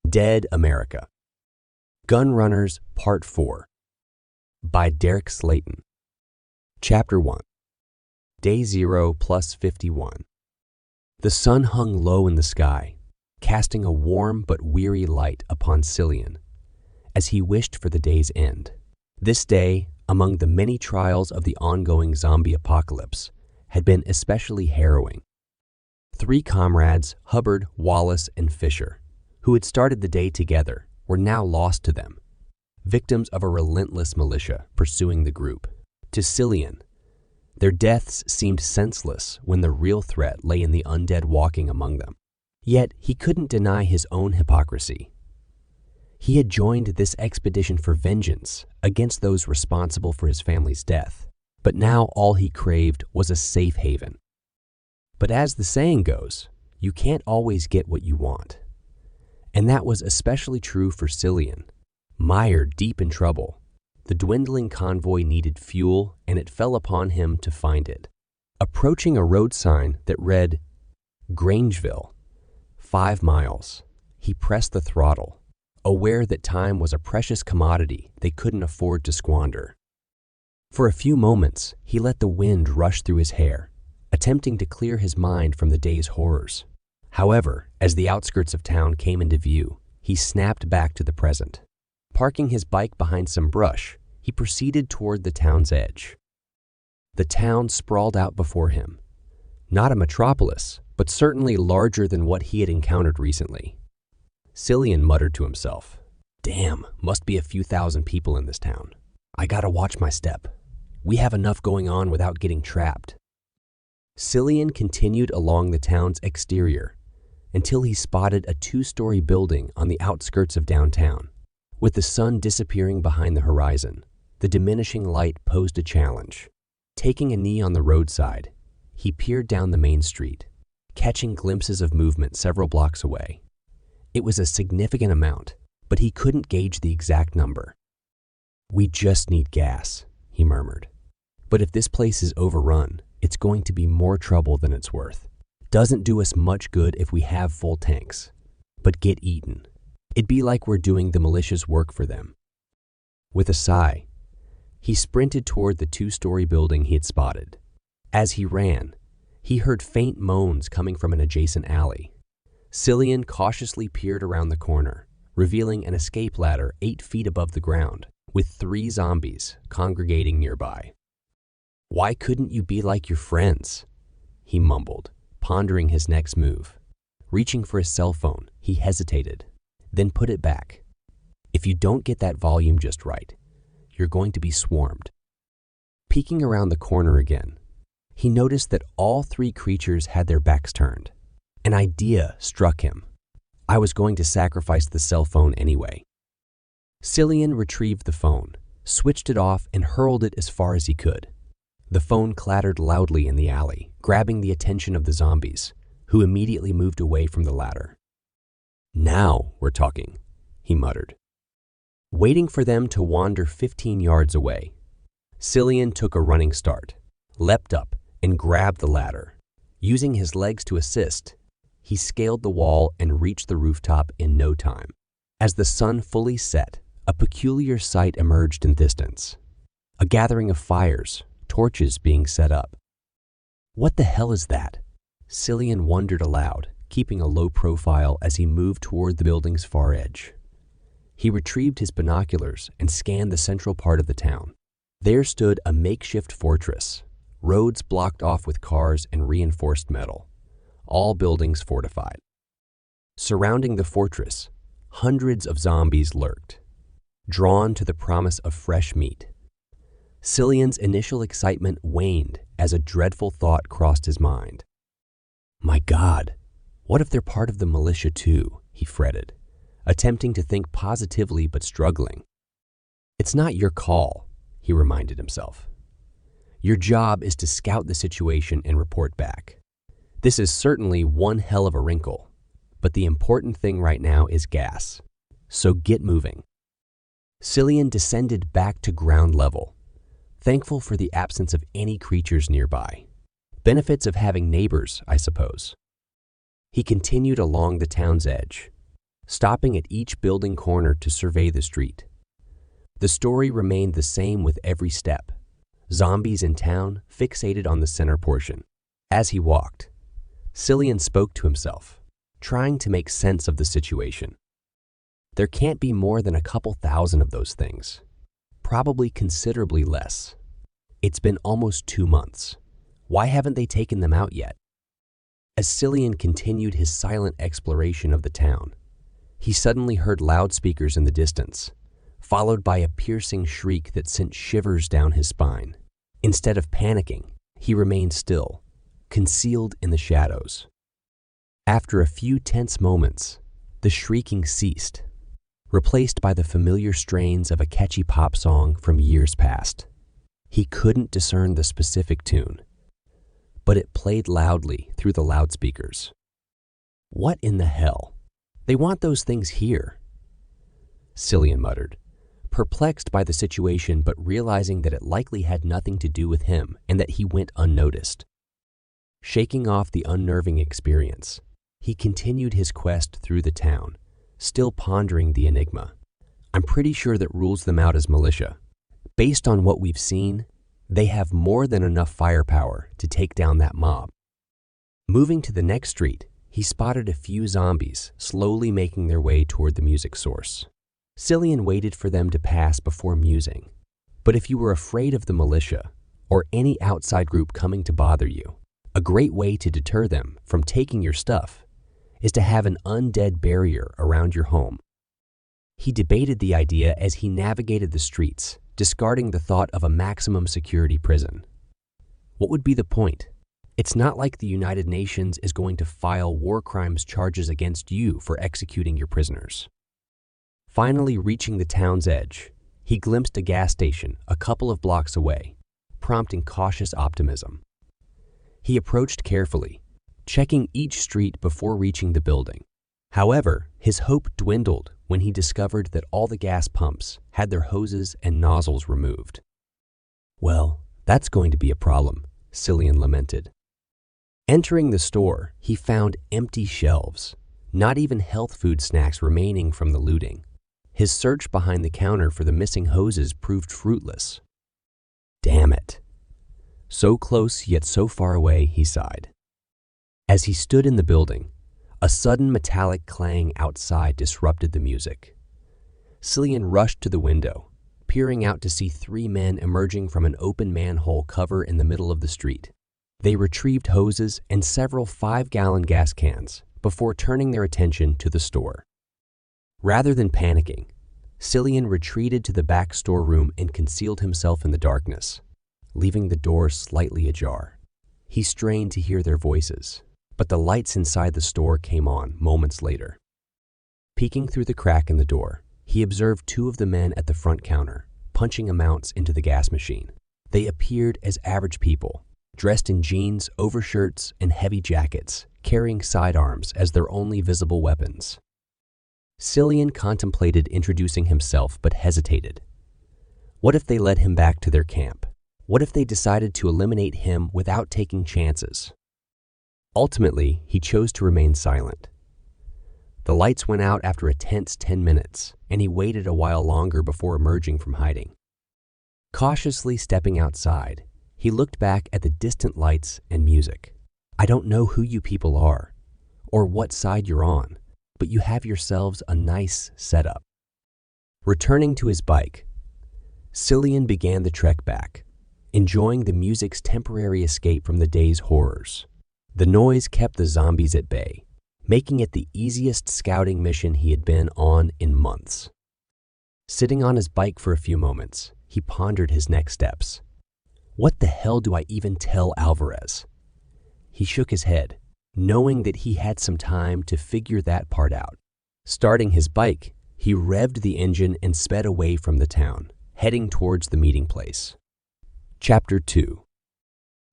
Dead America. Gunrunners Part 4 by Derek Slayton. Chapter 1. Day 0 plus 51. The sun hung low in the sky, casting a warm but weary light upon Cillian, as he wished for the day's end. This day, among the many trials of the ongoing zombie apocalypse, had been especially harrowing. 3 comrades, Hubbard, Wallace, and Fisher, who had started the day together, were now lost to them, victims of a relentless militia pursuing the group. To Cillian, their deaths seemed senseless when the real threat lay in the undead walking among them. Yet he couldn't deny his own hypocrisy. He had joined this expedition for vengeance against those responsible for his family's death, but now all he craved was a safe haven. But as the saying goes, you can't always get what you want. And that was especially true for Cillian. Mired deep in trouble, the dwindling convoy needed fuel, and it fell upon him to find it. Approaching a road sign that read, Grangeville, 5 miles, he pressed the throttle, aware that time was a precious commodity they couldn't afford to squander. For a few moments, he let the wind rush through his hair, attempting to clear his mind from the day's horrors. However, as the outskirts of town came into view, he snapped back to the present. Parking his bike behind some brush, he proceeded toward the town's edge. The town sprawled out before him. Not a metropolis, but certainly larger than what he had encountered recently. Cillian muttered to himself, "Damn, must be a few thousand people in this town. I gotta watch my step. We have enough going on without getting trapped." Cillian continued along the town's exterior until he spotted a 2-story building on the outskirts of downtown. With the sun disappearing behind the horizon, the diminishing light posed a challenge. Taking a knee on the roadside, he peered down the main street, catching glimpses of movement several blocks away. It was a significant amount, but he couldn't gauge the exact number. "We just need gas," he murmured. "But if this place is overrun, it's going to be more trouble than it's worth. Doesn't do us much good if we have full tanks, but get eaten. It'd be like we're doing the militia's work for them." With a sigh, he sprinted toward the 2-story building he had spotted. As he ran, he heard faint moans coming from an adjacent alley. Cillian cautiously peered around the corner, revealing an escape ladder 8 feet above the ground, with 3 zombies congregating nearby. "Why couldn't you be like your friends?" he mumbled, pondering his next move. Reaching for his cell phone, he hesitated, then put it back. If you don't get that volume just right, you're going to be swarmed. Peeking around the corner again, he noticed that all 3 creatures had their backs turned. An idea struck him. I was going to sacrifice the cell phone anyway. Cillian retrieved the phone, switched it off, and hurled it as far as he could. The phone clattered loudly in the alley, grabbing the attention of the zombies, who immediately moved away from the ladder. "Now we're talking," he muttered. Waiting for them to wander 15 yards away, Cillian took a running start, leapt up, and grabbed the ladder. Using his legs to assist, he scaled the wall and reached the rooftop in no time. As the sun fully set, a peculiar sight emerged in distance. A gathering of fires, torches being set up. "What the hell is that?" Cillian wondered aloud, keeping a low profile as he moved toward the building's far edge. He retrieved his binoculars and scanned the central part of the town. There stood a makeshift fortress, roads blocked off with cars and reinforced metal, all buildings fortified. Surrounding the fortress, hundreds of zombies lurked, drawn to the promise of fresh meat. Cillian's initial excitement waned as a dreadful thought crossed his mind. "My God, what if they're part of the militia too?" he fretted, attempting to think positively but struggling. "It's not your call," he reminded himself. "Your job is to scout the situation and report back. This is certainly one hell of a wrinkle, but the important thing right now is gas. So get moving." Cillian descended back to ground level, thankful for the absence of any creatures nearby. Benefits of having neighbors, I suppose. He continued along the town's edge, stopping at each building corner to survey the street. The story remained the same with every step. Zombies in town fixated on the center portion. As he walked, Cillian spoke to himself, trying to make sense of the situation. There can't be more than a couple thousand of those things, probably considerably less. It's been almost 2 months. Why haven't they taken them out yet? As Cillian continued his silent exploration of the town, he suddenly heard loudspeakers in the distance, followed by a piercing shriek that sent shivers down his spine. Instead of panicking, he remained still, concealed in the shadows. After a few tense moments, the shrieking ceased, replaced by the familiar strains of a catchy pop song from years past. He couldn't discern the specific tune, but it played loudly through the loudspeakers. What in the hell? They want those things here, Cillian muttered, perplexed by the situation but realizing that it likely had nothing to do with him and that he went unnoticed. Shaking off the unnerving experience, he continued his quest through the town, still pondering the enigma. I'm pretty sure that rules them out as militia. Based on what we've seen, they have more than enough firepower to take down that mob. Moving to the next street, he spotted a few zombies slowly making their way toward the music source. Cillian waited for them to pass before musing. But if you were afraid of the militia or any outside group coming to bother you, a great way to deter them from taking your stuff is to have an undead barrier around your home. He debated the idea as he navigated the streets, discarding the thought of a maximum security prison. What would be the point? It's not like the United Nations is going to file war crimes charges against you for executing your prisoners. Finally reaching the town's edge, he glimpsed a gas station a couple of blocks away, prompting cautious optimism. He approached carefully, checking each street before reaching the building. However, his hope dwindled when he discovered that all the gas pumps had their hoses and nozzles removed. Well, that's going to be a problem, Cillian lamented. Entering the store, he found empty shelves, not even health food snacks remaining from the looting. His search behind the counter for the missing hoses proved fruitless. Damn it. So close yet so far away, he sighed. As he stood in the building, a sudden metallic clang outside disrupted the music. Cillian rushed to the window, peering out to see 3 men emerging from an open manhole cover in the middle of the street. They retrieved hoses and several 5-gallon gas cans before turning their attention to the store. Rather than panicking, Cillian retreated to the back storeroom and concealed himself in the darkness, leaving the door slightly ajar. He strained to hear their voices, but the lights inside the store came on moments later. Peeking through the crack in the door, he observed 2 of the men at the front counter, punching amounts into the gas machine. They appeared as average people, dressed in jeans, overshirts, and heavy jackets, carrying sidearms as their only visible weapons. Cillian contemplated introducing himself but hesitated. What if they led him back to their camp? What if they decided to eliminate him without taking chances? Ultimately, he chose to remain silent. The lights went out after a tense 10 minutes, and he waited a while longer before emerging from hiding. Cautiously stepping outside, he looked back at the distant lights and music. I don't know who you people are, or what side you're on, but you have yourselves a nice setup. Returning to his bike, Cillian began the trek back, enjoying the music's temporary escape from the day's horrors. The noise kept the zombies at bay, making it the easiest scouting mission he had been on in months. Sitting on his bike for a few moments, he pondered his next steps. What the hell do I even tell Alvarez? He shook his head, knowing that he had some time to figure that part out. Starting his bike, he revved the engine and sped away from the town, heading towards the meeting place. Chapter 2.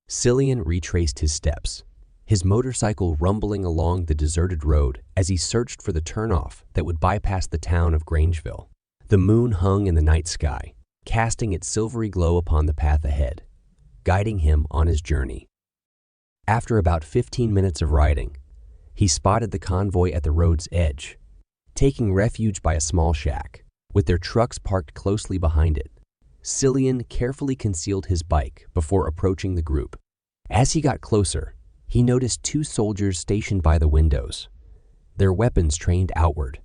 Cillian retraced his steps, his motorcycle rumbling along the deserted road as he searched for the turnoff that would bypass the town of Grangeville. The moon hung in the night sky, casting its silvery glow upon the path ahead, guiding him on his journey. After about 15 minutes of riding, he spotted the convoy at the road's edge. taking refuge by a small shack, with their trucks parked closely behind it. Cillian carefully concealed his bike before approaching the group. As he got closer, he noticed 2 soldiers stationed by the windows, their weapons trained outward.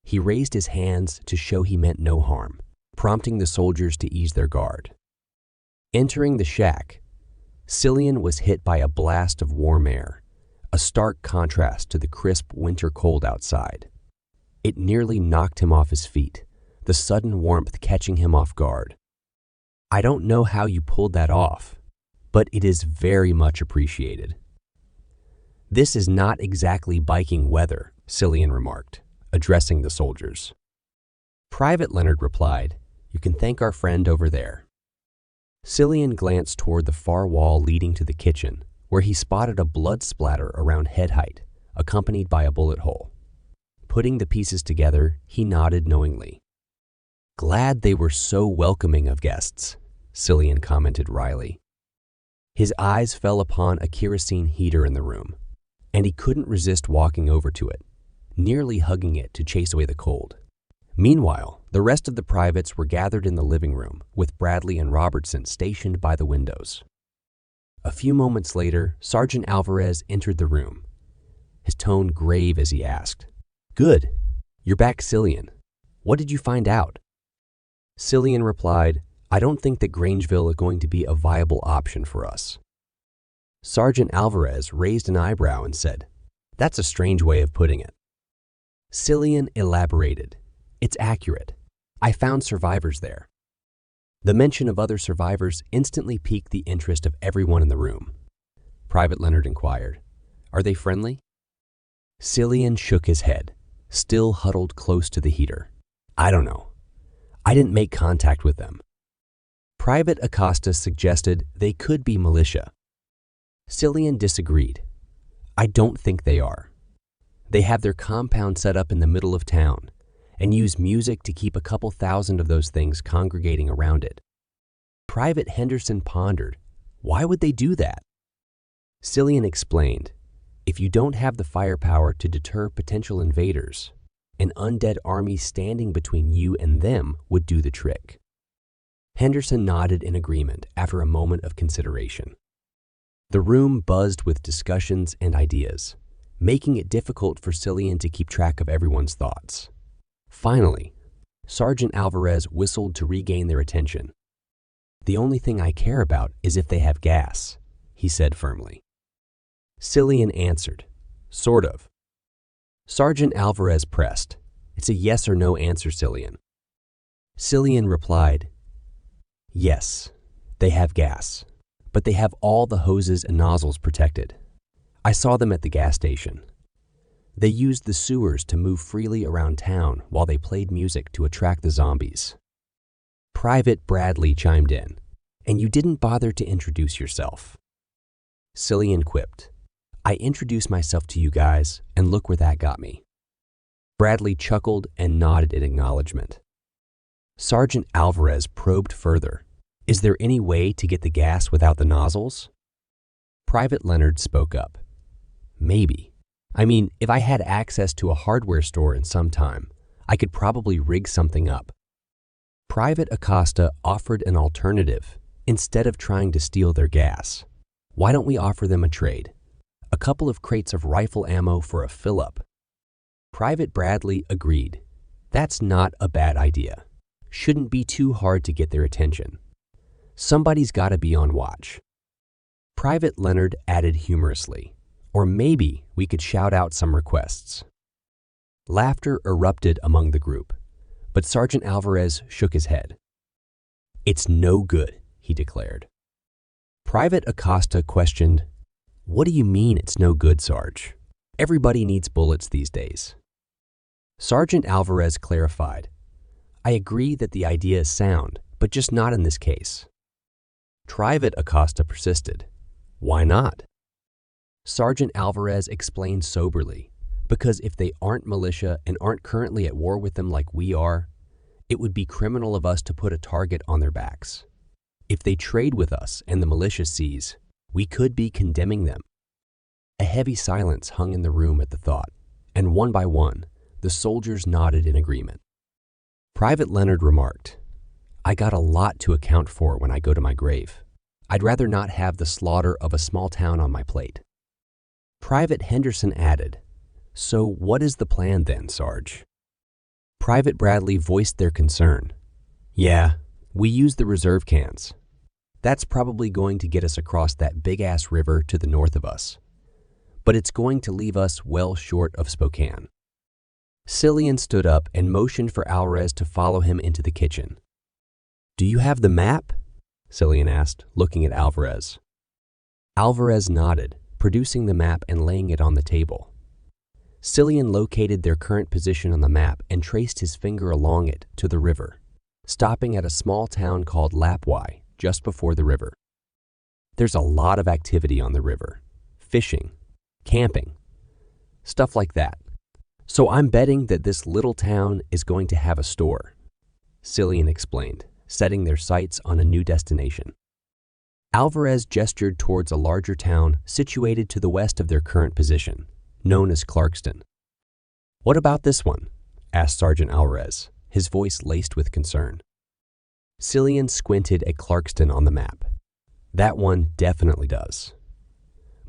He raised his hands to show he meant no harm, prompting the soldiers to ease their guard. Entering the shack, Cillian was hit by a blast of warm air, a stark contrast to the crisp winter cold outside. It nearly knocked him off his feet, the sudden warmth catching him off guard. "I don't know how you pulled that off, but it is very much appreciated." "This is not exactly biking weather," Cillian remarked, addressing the soldiers. Private Leonard replied, "You can thank our friend over there." Cillian glanced toward the far wall leading to the kitchen, where he spotted a blood splatter around head height, accompanied by a bullet hole. Putting the pieces together, he nodded knowingly. "Glad they were so welcoming of guests," Cillian commented wryly. His eyes fell upon a kerosene heater in the room, and he couldn't resist walking over to it, nearly hugging it to chase away the cold. Meanwhile, the rest of the privates were gathered in the living room, with Bradley and Robertson stationed by the windows. A few moments later, Sergeant Alvarez entered the room, his tone grave as he asked, "Good. You're back, Cillian. What did you find out?" Cillian replied, "I don't think that Grangeville is going to be a viable option for us." Sergeant Alvarez raised an eyebrow and said, "That's a strange way of putting it." Cillian elaborated, "It's accurate. I found survivors there." The mention of other survivors instantly piqued the interest of everyone in the room. Private Leonard inquired, "Are they friendly?" Cillian shook his head, still huddled close to the heater. "I don't know. I didn't make contact with them." Private Acosta suggested they could be militia. Cillian disagreed. "I don't think they are. They have their compound set up in the middle of town and use music to keep a couple thousand of those things congregating around it." Private Henderson pondered, "Why would they do that?" Cillian explained, "If you don't have the firepower to deter potential invaders, an undead army standing between you and them would do the trick." Henderson nodded in agreement after a moment of consideration. The room buzzed with discussions and ideas, making it difficult for Cillian to keep track of everyone's thoughts. Finally, Sergeant Alvarez whistled to regain their attention. "The only thing I care about is if they have gas," he said firmly. Cillian answered, "Sort of." Sergeant Alvarez pressed, "It's a yes or no answer, Cillian." Cillian replied, "Yes, they have gas, but they have all the hoses and nozzles protected. I saw them at the gas station. They used the sewers to move freely around town while they played music to attract the zombies." Private Bradley chimed in, "And you didn't bother to introduce yourself." Cillian quipped, "I introduced myself to you guys, and look where that got me." Bradley chuckled and nodded in acknowledgement. Sergeant Alvarez probed further, "Is there any way to get the gas without the nozzles?" Private Leonard spoke up, "Maybe. I mean, if I had access to a hardware store in some time, I could probably rig something up." Private Acosta offered an alternative instead of trying to steal their gas. "Why don't we offer them a trade? A couple of crates of rifle ammo for a fill-up." Private Bradley agreed. "That's not a bad idea. Shouldn't be too hard to get their attention. Somebody's got to be on watch." Private Leonard added humorously, "Or maybe we could shout out some requests." Laughter erupted among the group, but Sergeant Alvarez shook his head. "It's no good," he declared. Private Acosta questioned, "What do you mean it's no good, Sarge? Everybody needs bullets these days." Sergeant Alvarez clarified, "I agree that the idea is sound, but just not in this case." Private Acosta persisted, "Why not?" Sergeant Alvarez explained soberly, "Because if they aren't militia and aren't currently at war with them like we are, it would be criminal of us to put a target on their backs. If they trade with us and the militia sees, we could be condemning them." A heavy silence hung in the room at the thought, and one by one, The soldiers nodded in agreement. Private Leonard remarked, "I got a lot to account for when I go to my grave. I'd rather not have the slaughter of a small town on my plate." Private Henderson added, "So what is the plan then, Sarge?" Private Bradley voiced their concern. "Yeah, we use the reserve cans. That's probably going to get us across that big-ass river to the north of us. But it's going to leave us well short of Spokane." Cillian stood up and motioned for Alvarez to follow him into the kitchen. "Do you have the map?" Cillian asked, looking at Alvarez. Alvarez nodded, producing the map and laying it on the table. Cillian located their current position on the map and traced his finger along it to the river, stopping at a small town called Lapwai, just before the river. There's a lot of activity on the river. Fishing, camping, stuff like that. So I'm betting that this little town is going to have a store," Cillian explained, setting their sights on a new destination. Alvarez gestured towards a larger town situated to the west of their current position, known as Clarkston. "What about this one?" asked Sergeant Alvarez, his voice laced with concern. Cillian squinted at Clarkston on the map. "That one definitely does.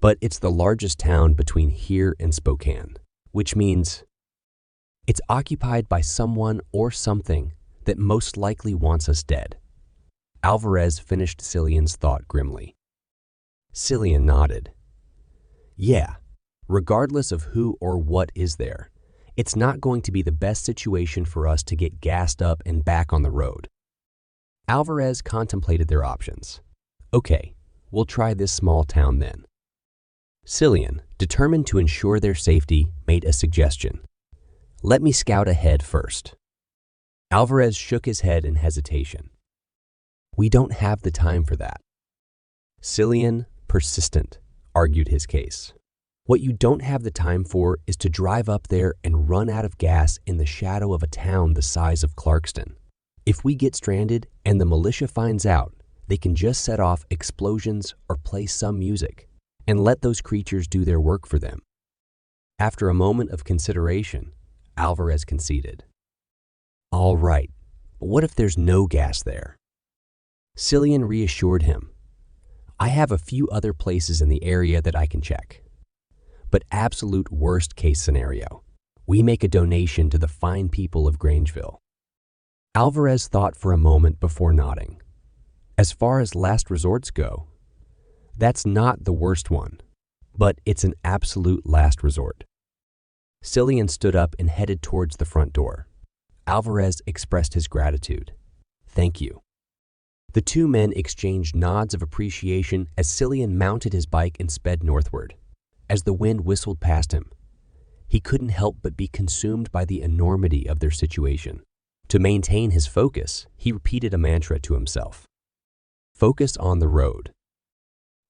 But it's the largest town between here and Spokane, which means it's occupied by someone or something that most likely wants us dead." Alvarez finished Cillian's thought grimly. Cillian nodded. "Yeah, regardless of who or what is there, it's not going to be the best situation for us to get gassed up and back on the road." Alvarez contemplated their options. "Okay, we'll try this small town then." Cillian, determined to ensure their safety, made a suggestion. "Let me scout ahead first." Alvarez shook his head in hesitation. "We don't have the time for that." Cillian, persistent, argued his case. "What you don't have the time for is to drive up there and run out of gas in the shadow of a town the size of Clarkston. If we get stranded and the militia finds out, they can just set off explosions or play some music and let those creatures do their work for them." After a moment of consideration, Alvarez conceded. "All right, but what if there's no gas there?" Cillian reassured him. "I have a few other places in the area that I can check. But absolute worst case scenario, we make a donation to the fine people of Grangeville." Alvarez thought for a moment before nodding. "As far as last resorts go, that's not the worst one, but it's an absolute last resort." Cillian stood up and headed towards the front door. Alvarez expressed his gratitude. "Thank you." The two men exchanged nods of appreciation as Cillian mounted his bike and sped northward. As the wind whistled past him, he couldn't help but be consumed by the enormity of their situation. To maintain his focus, he repeated a mantra to himself. Focus on the road.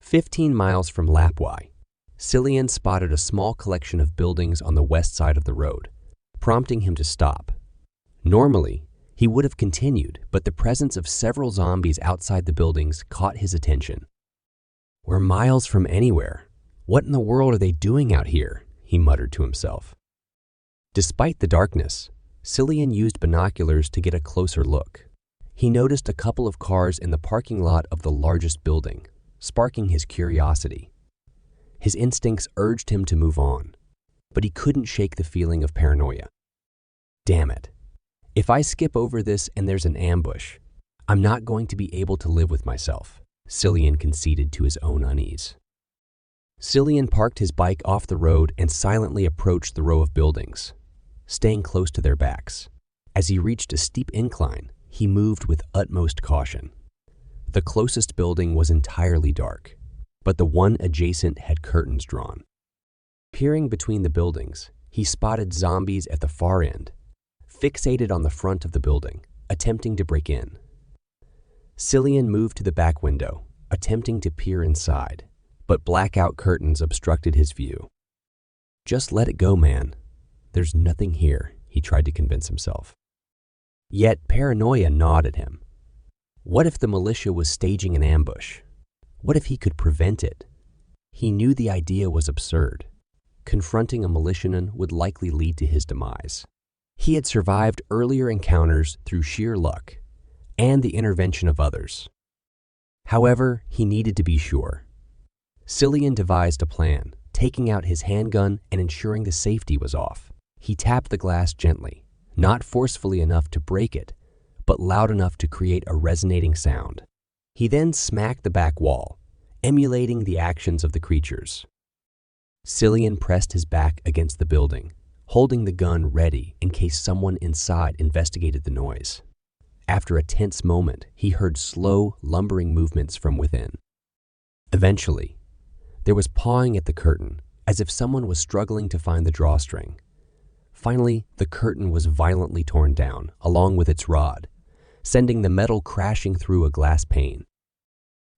15 miles from Lapwai, Cillian spotted a small collection of buildings on the west side of the road, prompting him to stop. Normally, he would have continued, but the presence of several zombies outside the buildings caught his attention. "We're miles from anywhere. What in the world are they doing out here?" he muttered to himself. Despite the darkness, Cillian used binoculars to get a closer look. He noticed a couple of cars in the parking lot of the largest building, sparking his curiosity. His instincts urged him to move on, but he couldn't shake the feeling of paranoia. "Damn it. If I skip over this and there's an ambush, I'm not going to be able to live with myself," Cillian conceded to his own unease. Cillian parked his bike off the road and silently approached the row of buildings, staying close to their backs. As he reached a steep incline, he moved with utmost caution. The closest building was entirely dark, but the one adjacent had curtains drawn. Peering between the buildings, he spotted zombies at the far end, fixated on the front of the building, attempting to break in. Cillian moved to the back window, attempting to peer inside, but blackout curtains obstructed his view. "Just let it go, man. There's nothing here," he tried to convince himself. Yet paranoia gnawed at him. What if the militia was staging an ambush? What if he could prevent it? He knew the idea was absurd. Confronting a militiaman would likely lead to his demise. He had survived earlier encounters through sheer luck and the intervention of others. However, he needed to be sure. Cillian devised a plan, taking out his handgun and ensuring the safety was off. He tapped the glass gently, not forcefully enough to break it, but loud enough to create a resonating sound. He then smacked the back wall, emulating the actions of the creatures. Cillian pressed his back against the building, holding the gun ready in case someone inside investigated the noise. After a tense moment, he heard slow, lumbering movements from within. Eventually, there was pawing at the curtain, as if someone was struggling to find the drawstring. Finally, the curtain was violently torn down, along with its rod, sending the metal crashing through a glass pane.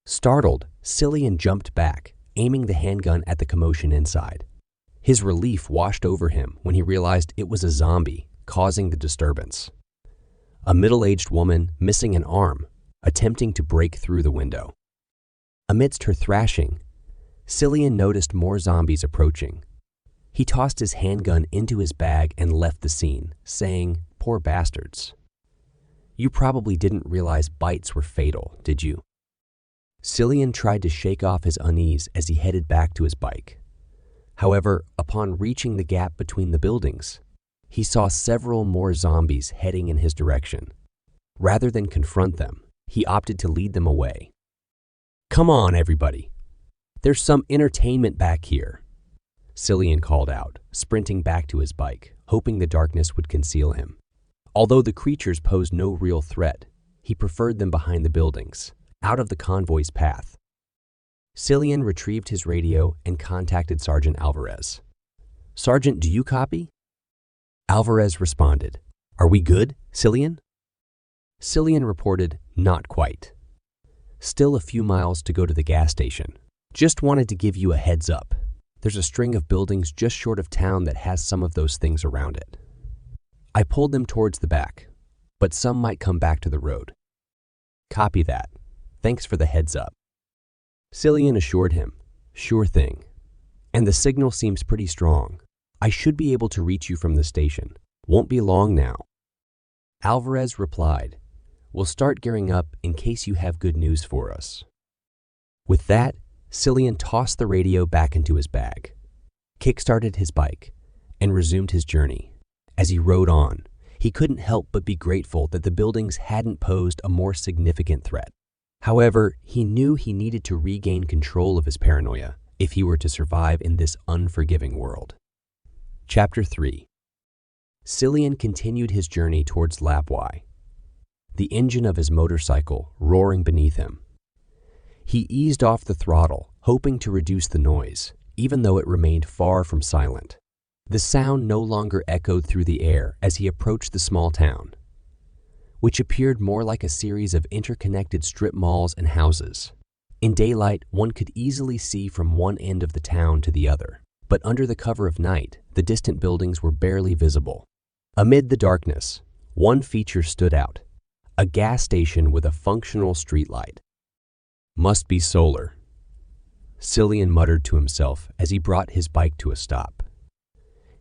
Startled, Cillian jumped back, aiming the handgun at the commotion inside. His relief washed over him when he realized it was a zombie causing the disturbance. A middle-aged woman missing an arm, attempting to break through the window. Amidst her thrashing, Cillian noticed more zombies approaching. He tossed his handgun into his bag and left the scene, saying, "Poor bastards. You probably didn't realize bites were fatal, did you?" Cillian tried to shake off his unease as he headed back to his bike. However, upon reaching the gap between the buildings, he saw several more zombies heading in his direction. Rather than confront them, he opted to lead them away. "Come on, everybody. There's some entertainment back here," Cillian called out, sprinting back to his bike, hoping the darkness would conceal him. Although the creatures posed no real threat, he preferred them behind the buildings, out of the convoy's path. Cillian retrieved his radio and contacted Sergeant Alvarez. "Sergeant, do you copy?" Alvarez responded, "Are we good, Cillian?" Cillian reported, "Not quite. Still a few miles to go to the gas station. Just wanted to give you a heads up. There's a string of buildings just short of town that has some of those things around it. I pulled them towards the back, but some might come back to the road." "Copy that. Thanks for the heads up." Cillian assured him, "Sure thing. And the signal seems pretty strong. I should be able to reach you from the station. Won't be long now." Alvarez replied, "We'll start gearing up in case you have good news for us." With that, Cillian tossed the radio back into his bag, kick-started his bike, and resumed his journey. As he rode on, he couldn't help but be grateful that the buildings hadn't posed a more significant threat. However, he knew he needed to regain control of his paranoia if he were to survive in this unforgiving world. Chapter 3. Cillian continued his journey towards Lapwai, the engine of his motorcycle roaring beneath him. He eased off the throttle, hoping to reduce the noise, even though it remained far from silent. The sound no longer echoed through the air as he approached the small town, which appeared more like a series of interconnected strip malls and houses. In daylight, one could easily see from one end of the town to the other, but under the cover of night, the distant buildings were barely visible. Amid the darkness, one feature stood out: a gas station with a functional streetlight. "Must be solar," Cillian muttered to himself as he brought his bike to a stop.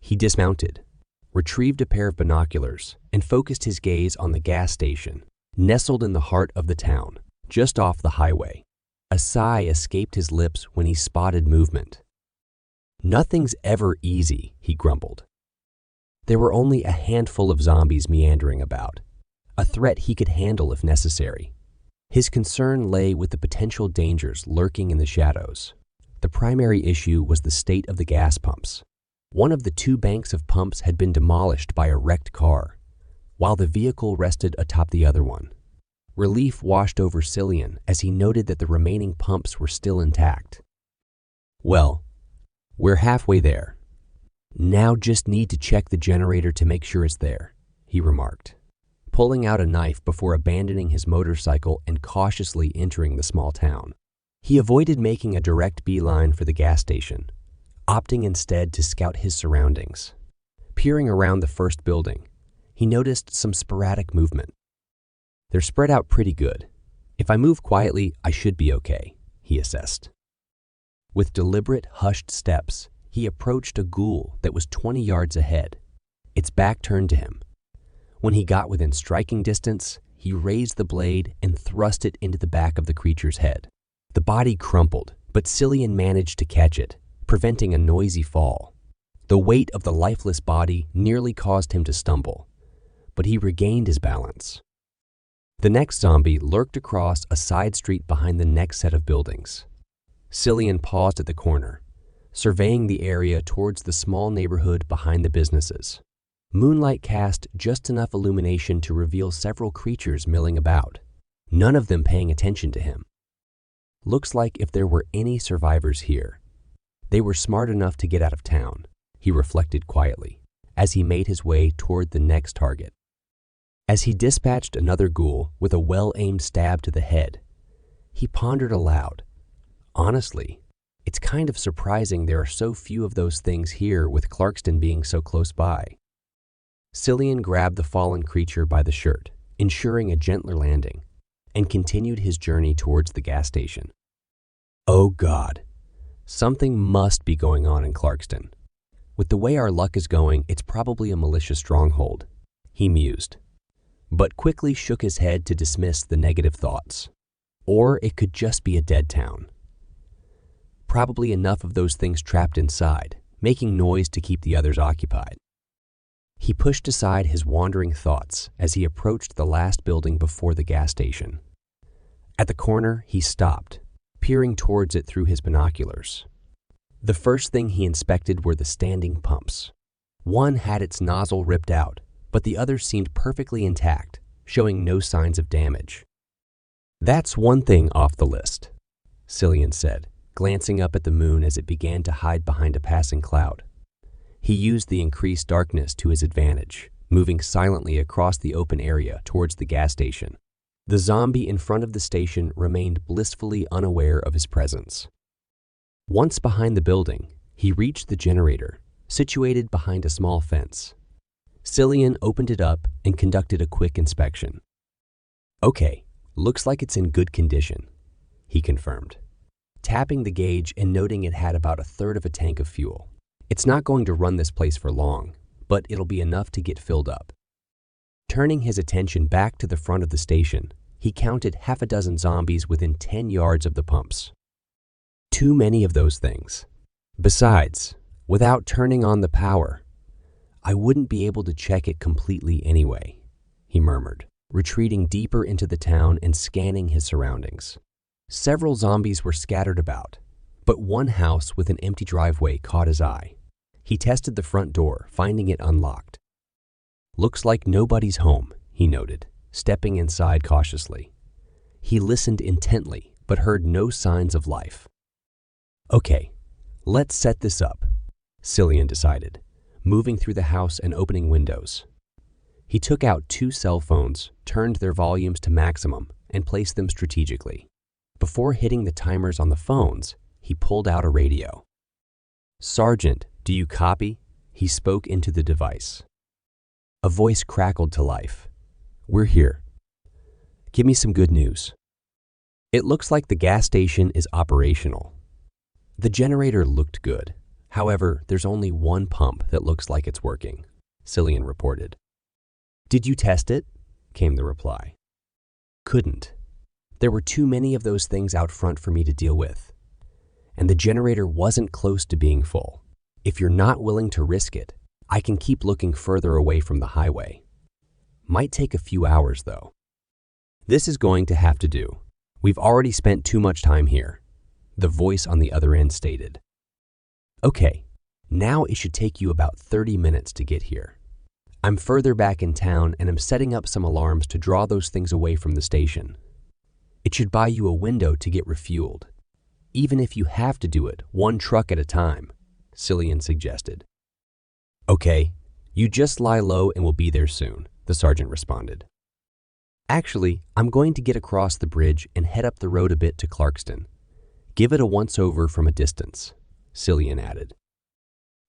He dismounted, retrieved a pair of binoculars, and focused his gaze on the gas station, nestled in the heart of the town, just off the highway. A sigh escaped his lips when he spotted movement. "Nothing's ever easy," he grumbled. There were only a handful of zombies meandering about, a threat he could handle if necessary. His concern lay with the potential dangers lurking in the shadows. The primary issue was the state of the gas pumps. One of the two banks of pumps had been demolished by a wrecked car, while the vehicle rested atop the other one. Relief washed over Cillian as he noted that the remaining pumps were still intact. "Well, we're halfway there. Now just need to check the generator to make sure it's there," he remarked, pulling out a knife before abandoning his motorcycle and cautiously entering the small town. He avoided making a direct beeline for the gas station, opting instead to scout his surroundings. Peering around the first building, he noticed some sporadic movement. "They're spread out pretty good. If I move quietly, I should be okay," he assessed. With deliberate, hushed steps, he approached a ghoul that was 20 yards ahead, its back turned to him, When he got within striking distance, he raised the blade and thrust it into the back of the creature's head. The body crumpled, but Cillian managed to catch it, preventing a noisy fall. The weight of the lifeless body nearly caused him to stumble, but he regained his balance. The next zombie lurked across a side street behind the next set of buildings. Cillian paused at the corner, surveying the area towards the small neighborhood behind the businesses. Moonlight cast just enough illumination to reveal several creatures milling about, none of them paying attention to him. Looks like if there were any survivors here, they were smart enough to get out of town, he reflected quietly, as he made his way toward the next target. As he dispatched another ghoul with a well-aimed stab to the head, he pondered aloud. Honestly, it's kind of surprising there are so few of those things here with Clarkston being so close by. Cillian grabbed the fallen creature by the shirt, ensuring a gentler landing, and continued his journey towards the gas station. Oh God, something must be going on in Clarkston. With the way our luck is going, it's probably a malicious stronghold, he mused, but quickly shook his head to dismiss the negative thoughts. Or it could just be a dead town. Probably enough of those things trapped inside, making noise to keep the others occupied. He pushed aside his wandering thoughts as he approached the last building before the gas station. At the corner, he stopped, peering towards it through his binoculars. The first thing he inspected were the standing pumps. One had its nozzle ripped out, but the other seemed perfectly intact, showing no signs of damage. That's one thing off the list, Cillian said, glancing up at the moon as it began to hide behind a passing cloud. He used the increased darkness to his advantage, moving silently across the open area towards the gas station. The zombie in front of the station remained blissfully unaware of his presence. Once behind the building, he reached the generator, situated behind a small fence. Cillian opened it up and conducted a quick inspection. Okay, looks like it's in good condition, he confirmed, tapping the gauge and noting it had about a third of a tank of fuel. It's not going to run this place for long, but it'll be enough to get filled up. Turning his attention back to the front of the station, he counted half a dozen zombies within 10 yards of the pumps. Too many of those things. Besides, without turning on the power, I wouldn't be able to check it completely anyway, he murmured, retreating deeper into the town and scanning his surroundings. Several zombies were scattered about, but one house with an empty driveway caught his eye. He tested the front door, finding it unlocked. Looks like nobody's home, he noted, stepping inside cautiously. He listened intently, but heard no signs of life. Okay, let's set this up, Cillian decided, moving through the house and opening windows. He took out 2 cell phones, turned their volumes to maximum, and placed them strategically. Before hitting the timers on the phones, he pulled out a radio. Sergeant, do you copy? He spoke into the device. A voice crackled to life. We're here. Give me some good news. It looks like the gas station is operational. The generator looked good. However, there's only one pump that looks like it's working, Cillian reported. Did you test it? Came the reply. Couldn't. There were too many of those things out front for me to deal with. And the generator wasn't close to being full. If you're not willing to risk it, I can keep looking further away from the highway. Might take a few hours, though. This is going to have to do. We've already spent too much time here, the voice on the other end stated. Okay, now it should take you about 30 minutes to get here. I'm further back in town and I'm setting up some alarms to draw those things away from the station. It should buy you a window to get refueled, even if you have to do it one truck at a time, Cillian suggested. Okay, you just lie low and we'll be there soon, the sergeant responded. Actually, I'm going to get across the bridge and head up the road a bit to Clarkston. Give it a once-over from a distance, Cillian added.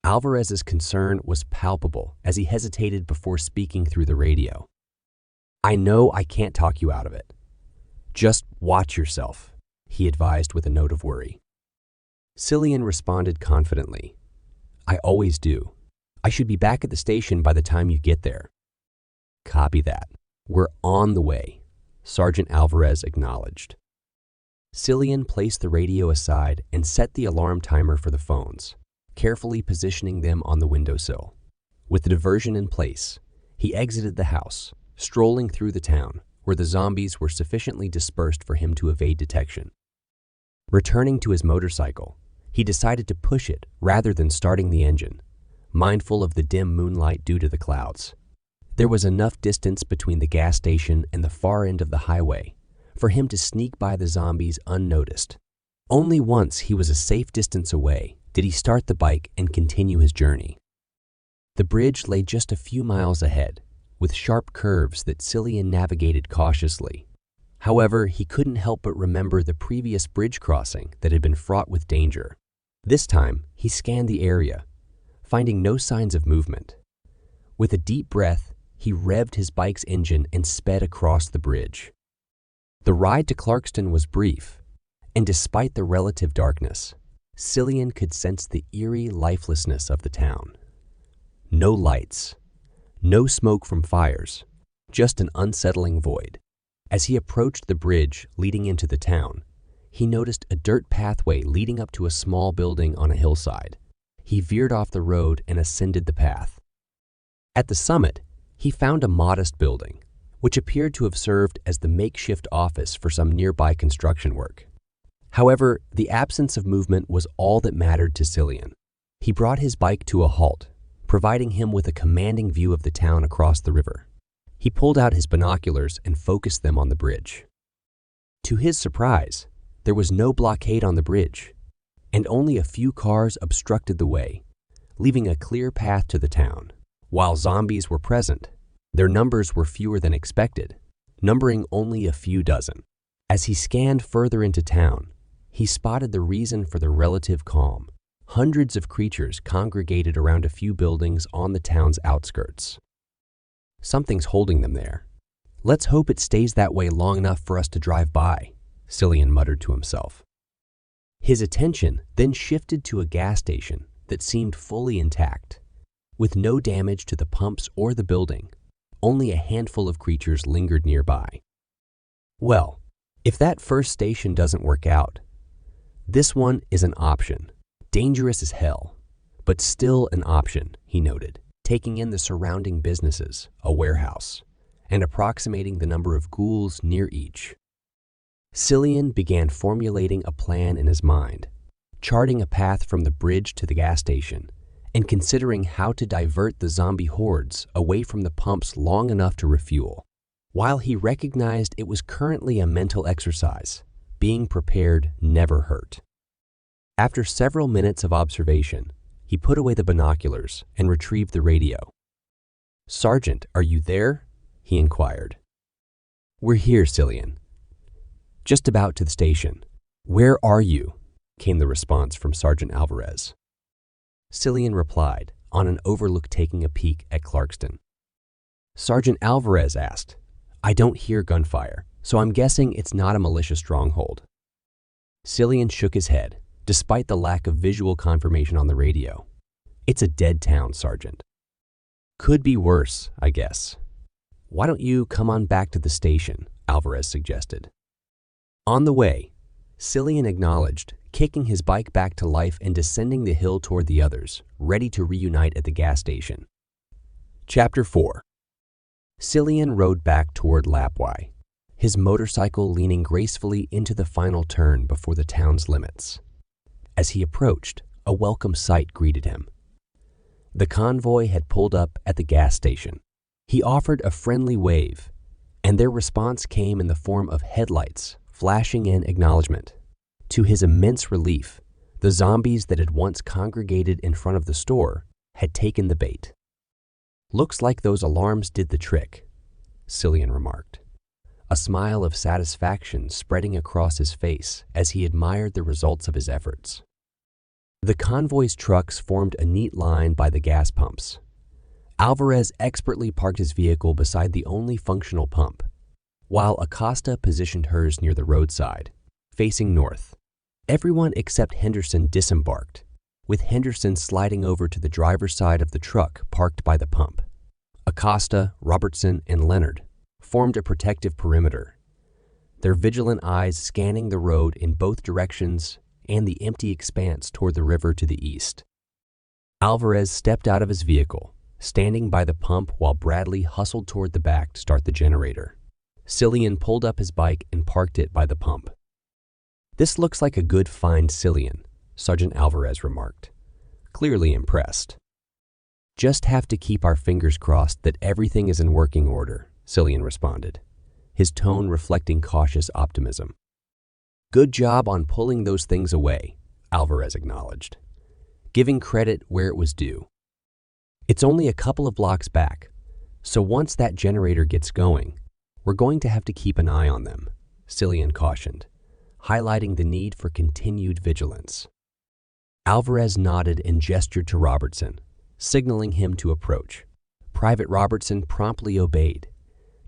Alvarez's concern was palpable as he hesitated before speaking through the radio. I know I can't talk you out of it. Just watch yourself, he advised with a note of worry. Cillian responded confidently. I always do. I should be back at the station by the time you get there. Copy that. We're on the way, Sergeant Alvarez acknowledged. Cillian placed the radio aside and set the alarm timer for the phones, carefully positioning them on the windowsill. With the diversion in place, he exited the house, strolling through the town, where the zombies were sufficiently dispersed for him to evade detection. Returning to his motorcycle, he decided to push it rather than starting the engine, mindful of the dim moonlight due to the clouds. There was enough distance between the gas station and the far end of the highway for him to sneak by the zombies unnoticed. Only once he was a safe distance away did he start the bike and continue his journey. The bridge lay just a few miles ahead, with sharp curves that Cillian navigated cautiously. However, he couldn't help but remember the previous bridge crossing that had been fraught with danger. This time, he scanned the area, finding no signs of movement. With a deep breath, he revved his bike's engine and sped across the bridge. The ride to Clarkston was brief, and despite the relative darkness, Cillian could sense the eerie lifelessness of the town. No lights, no smoke from fires, just an unsettling void. As he approached the bridge leading into the town, he noticed a dirt pathway leading up to a small building on a hillside. He veered off the road and ascended the path. At the summit, he found a modest building, which appeared to have served as the makeshift office for some nearby construction work. However, the absence of movement was all that mattered to Cillian. He brought his bike to a halt, providing him with a commanding view of the town across the river. He pulled out his binoculars and focused them on the bridge. To his surprise, there was no blockade on the bridge, and only a few cars obstructed the way, leaving a clear path to the town. While zombies were present, their numbers were fewer than expected, numbering only a few dozen. As he scanned further into town, he spotted the reason for the relative calm. Hundreds of creatures congregated around a few buildings on the town's outskirts. Something's holding them there. Let's hope it stays that way long enough for us to drive by, Cillian muttered to himself. His attention then shifted to a gas station that seemed fully intact. With no damage to the pumps or the building, only a handful of creatures lingered nearby. Well, if that first station doesn't work out, this one is an option. Dangerous as hell, but still an option, he noted, taking in the surrounding businesses, a warehouse, and approximating the number of ghouls near each. Cillian began formulating a plan in his mind, charting a path from the bridge to the gas station, and considering how to divert the zombie hordes away from the pumps long enough to refuel. While he recognized it was currently a mental exercise, being prepared never hurt. After several minutes of observation, he put away the binoculars and retrieved the radio. "Sergeant, are you there?" he inquired. "We're here, Cillian. Just about to the station. Where are you?" came the response from Sergeant Alvarez. Cillian replied, on an overlook taking a peek at Clarkston. Sergeant Alvarez asked, "I don't hear gunfire, so I'm guessing it's not a militia stronghold." Cillian shook his head, despite the lack of visual confirmation on the radio. "It's a dead town, Sergeant." "Could be worse, I guess." "Why don't you come on back to the station?" Alvarez suggested. On the way, Cillian acknowledged, kicking his bike back to life and descending the hill toward the others, ready to reunite at the gas station. Chapter 4. Cillian rode back toward Lapwai, his motorcycle leaning gracefully into the final turn before the town's limits. As he approached, a welcome sight greeted him. The convoy had pulled up at the gas station. He offered a friendly wave, and their response came in the form of headlights flashing in acknowledgement. To his immense relief, the zombies that had once congregated in front of the store had taken the bait. "Looks like those alarms did the trick," Cillian remarked, a smile of satisfaction spreading across his face as he admired the results of his efforts. The convoy's trucks formed a neat line by the gas pumps. Alvarez expertly parked his vehicle beside the only functional pump, while Acosta positioned hers near the roadside, facing north. Everyone except Henderson disembarked, with Henderson sliding over to the driver's side of the truck parked by the pump. Acosta, Robertson, and Leonard formed a protective perimeter, their vigilant eyes scanning the road in both directions and the empty expanse toward the river to the east. Alvarez stepped out of his vehicle, standing by the pump while Bradley hustled toward the back to start the generator. Cillian pulled up his bike and parked it by the pump. "This looks like a good find, Cillian," Sergeant Alvarez remarked, clearly impressed. "Just have to keep our fingers crossed that everything is in working order," Cillian responded, his tone reflecting cautious optimism. "Good job on pulling those things away," Alvarez acknowledged, giving credit where it was due. "It's only a couple of blocks back, so once that generator gets going, we're going to have to keep an eye on them," Cillian cautioned, highlighting the need for continued vigilance. Alvarez nodded and gestured to Robertson, signaling him to approach. Private Robertson promptly obeyed,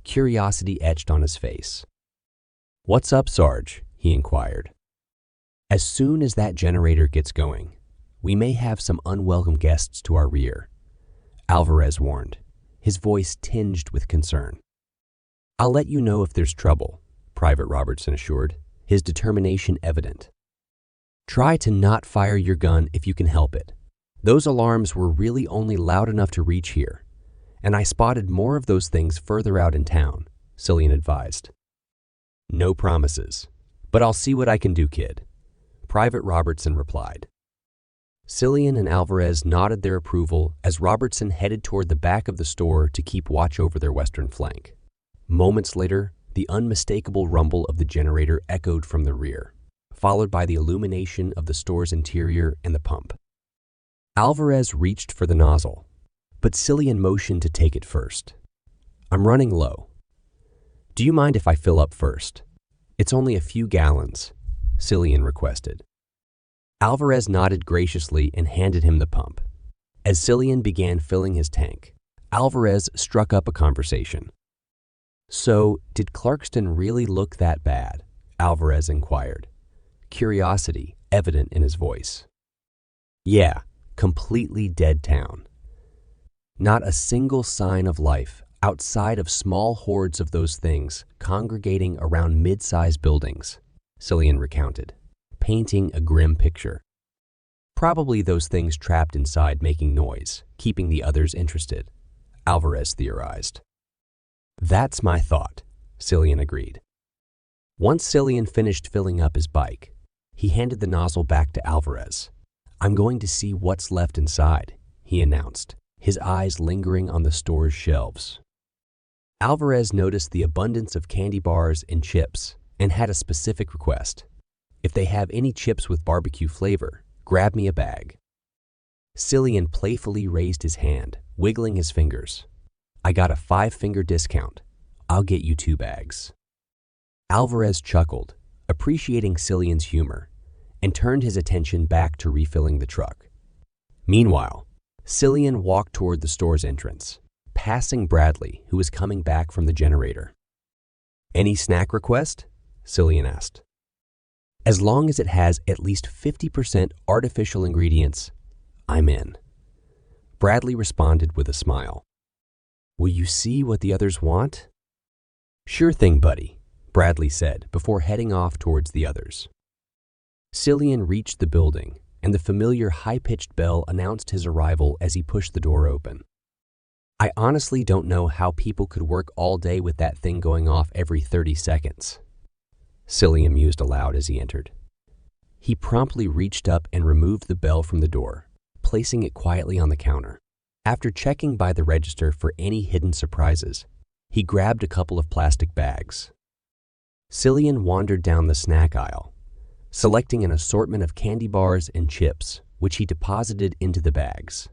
curiosity etched on his face. "What's up, Sarge?" he inquired. "As soon as that generator gets going, we may have some unwelcome guests to our rear," Alvarez warned, his voice tinged with concern. "I'll let you know if there's trouble," Private Robertson assured, his determination evident. "Try to not fire your gun if you can help it. Those alarms were really only loud enough to reach here, and I spotted more of those things further out in town," Cillian advised. "No promises, but I'll see what I can do, kid," Private Robertson replied. Cillian and Alvarez nodded their approval as Robertson headed toward the back of the store to keep watch over their western flank. Moments later, the unmistakable rumble of the generator echoed from the rear, followed by the illumination of the store's interior and the pump. Alvarez reached for the nozzle, but Cillian motioned to take it first. "I'm running low. Do you mind if I fill up first? It's only a few gallons," Cillian requested. Alvarez nodded graciously and handed him the pump. As Cillian began filling his tank, Alvarez struck up a conversation. "So, did Clarkston really look that bad?" Alvarez inquired, curiosity evident in his voice. "Yeah, completely dead town. Not a single sign of life outside of small hordes of those things congregating around mid-sized buildings," Cillian recounted, painting a grim picture. "Probably those things trapped inside making noise, keeping the others interested," Alvarez theorized. "That's my thought," Cillian agreed. Once Cillian finished filling up his bike, he handed the nozzle back to Alvarez. "I'm going to see what's left inside," he announced, his eyes lingering on the store's shelves. Alvarez noticed the abundance of candy bars and chips and had a specific request. "If they have any chips with barbecue flavor, grab me a bag." Cillian playfully raised his hand, wiggling his fingers. "I got a 5-finger discount. I'll get you 2 bags." Alvarez chuckled, appreciating Cillian's humor, and turned his attention back to refilling the truck. Meanwhile, Cillian walked toward the store's entrance, passing Bradley, who was coming back from the generator. "Any snack request?" Cillian asked. "As long as it has at least 50% artificial ingredients, I'm in," Bradley responded with a smile. "Will you see what the others want?" "Sure thing, buddy," Bradley said before heading off towards the others. Cillian reached the building, and the familiar high-pitched bell announced his arrival as he pushed the door open. "I honestly don't know how people could work all day with that thing going off every 30 seconds, Cillian mused aloud as he entered. He promptly reached up and removed the bell from the door, placing it quietly on the counter. After checking by the register for any hidden surprises, he grabbed a couple of plastic bags. Cillian wandered down the snack aisle, selecting an assortment of candy bars and chips, which he deposited into the bags.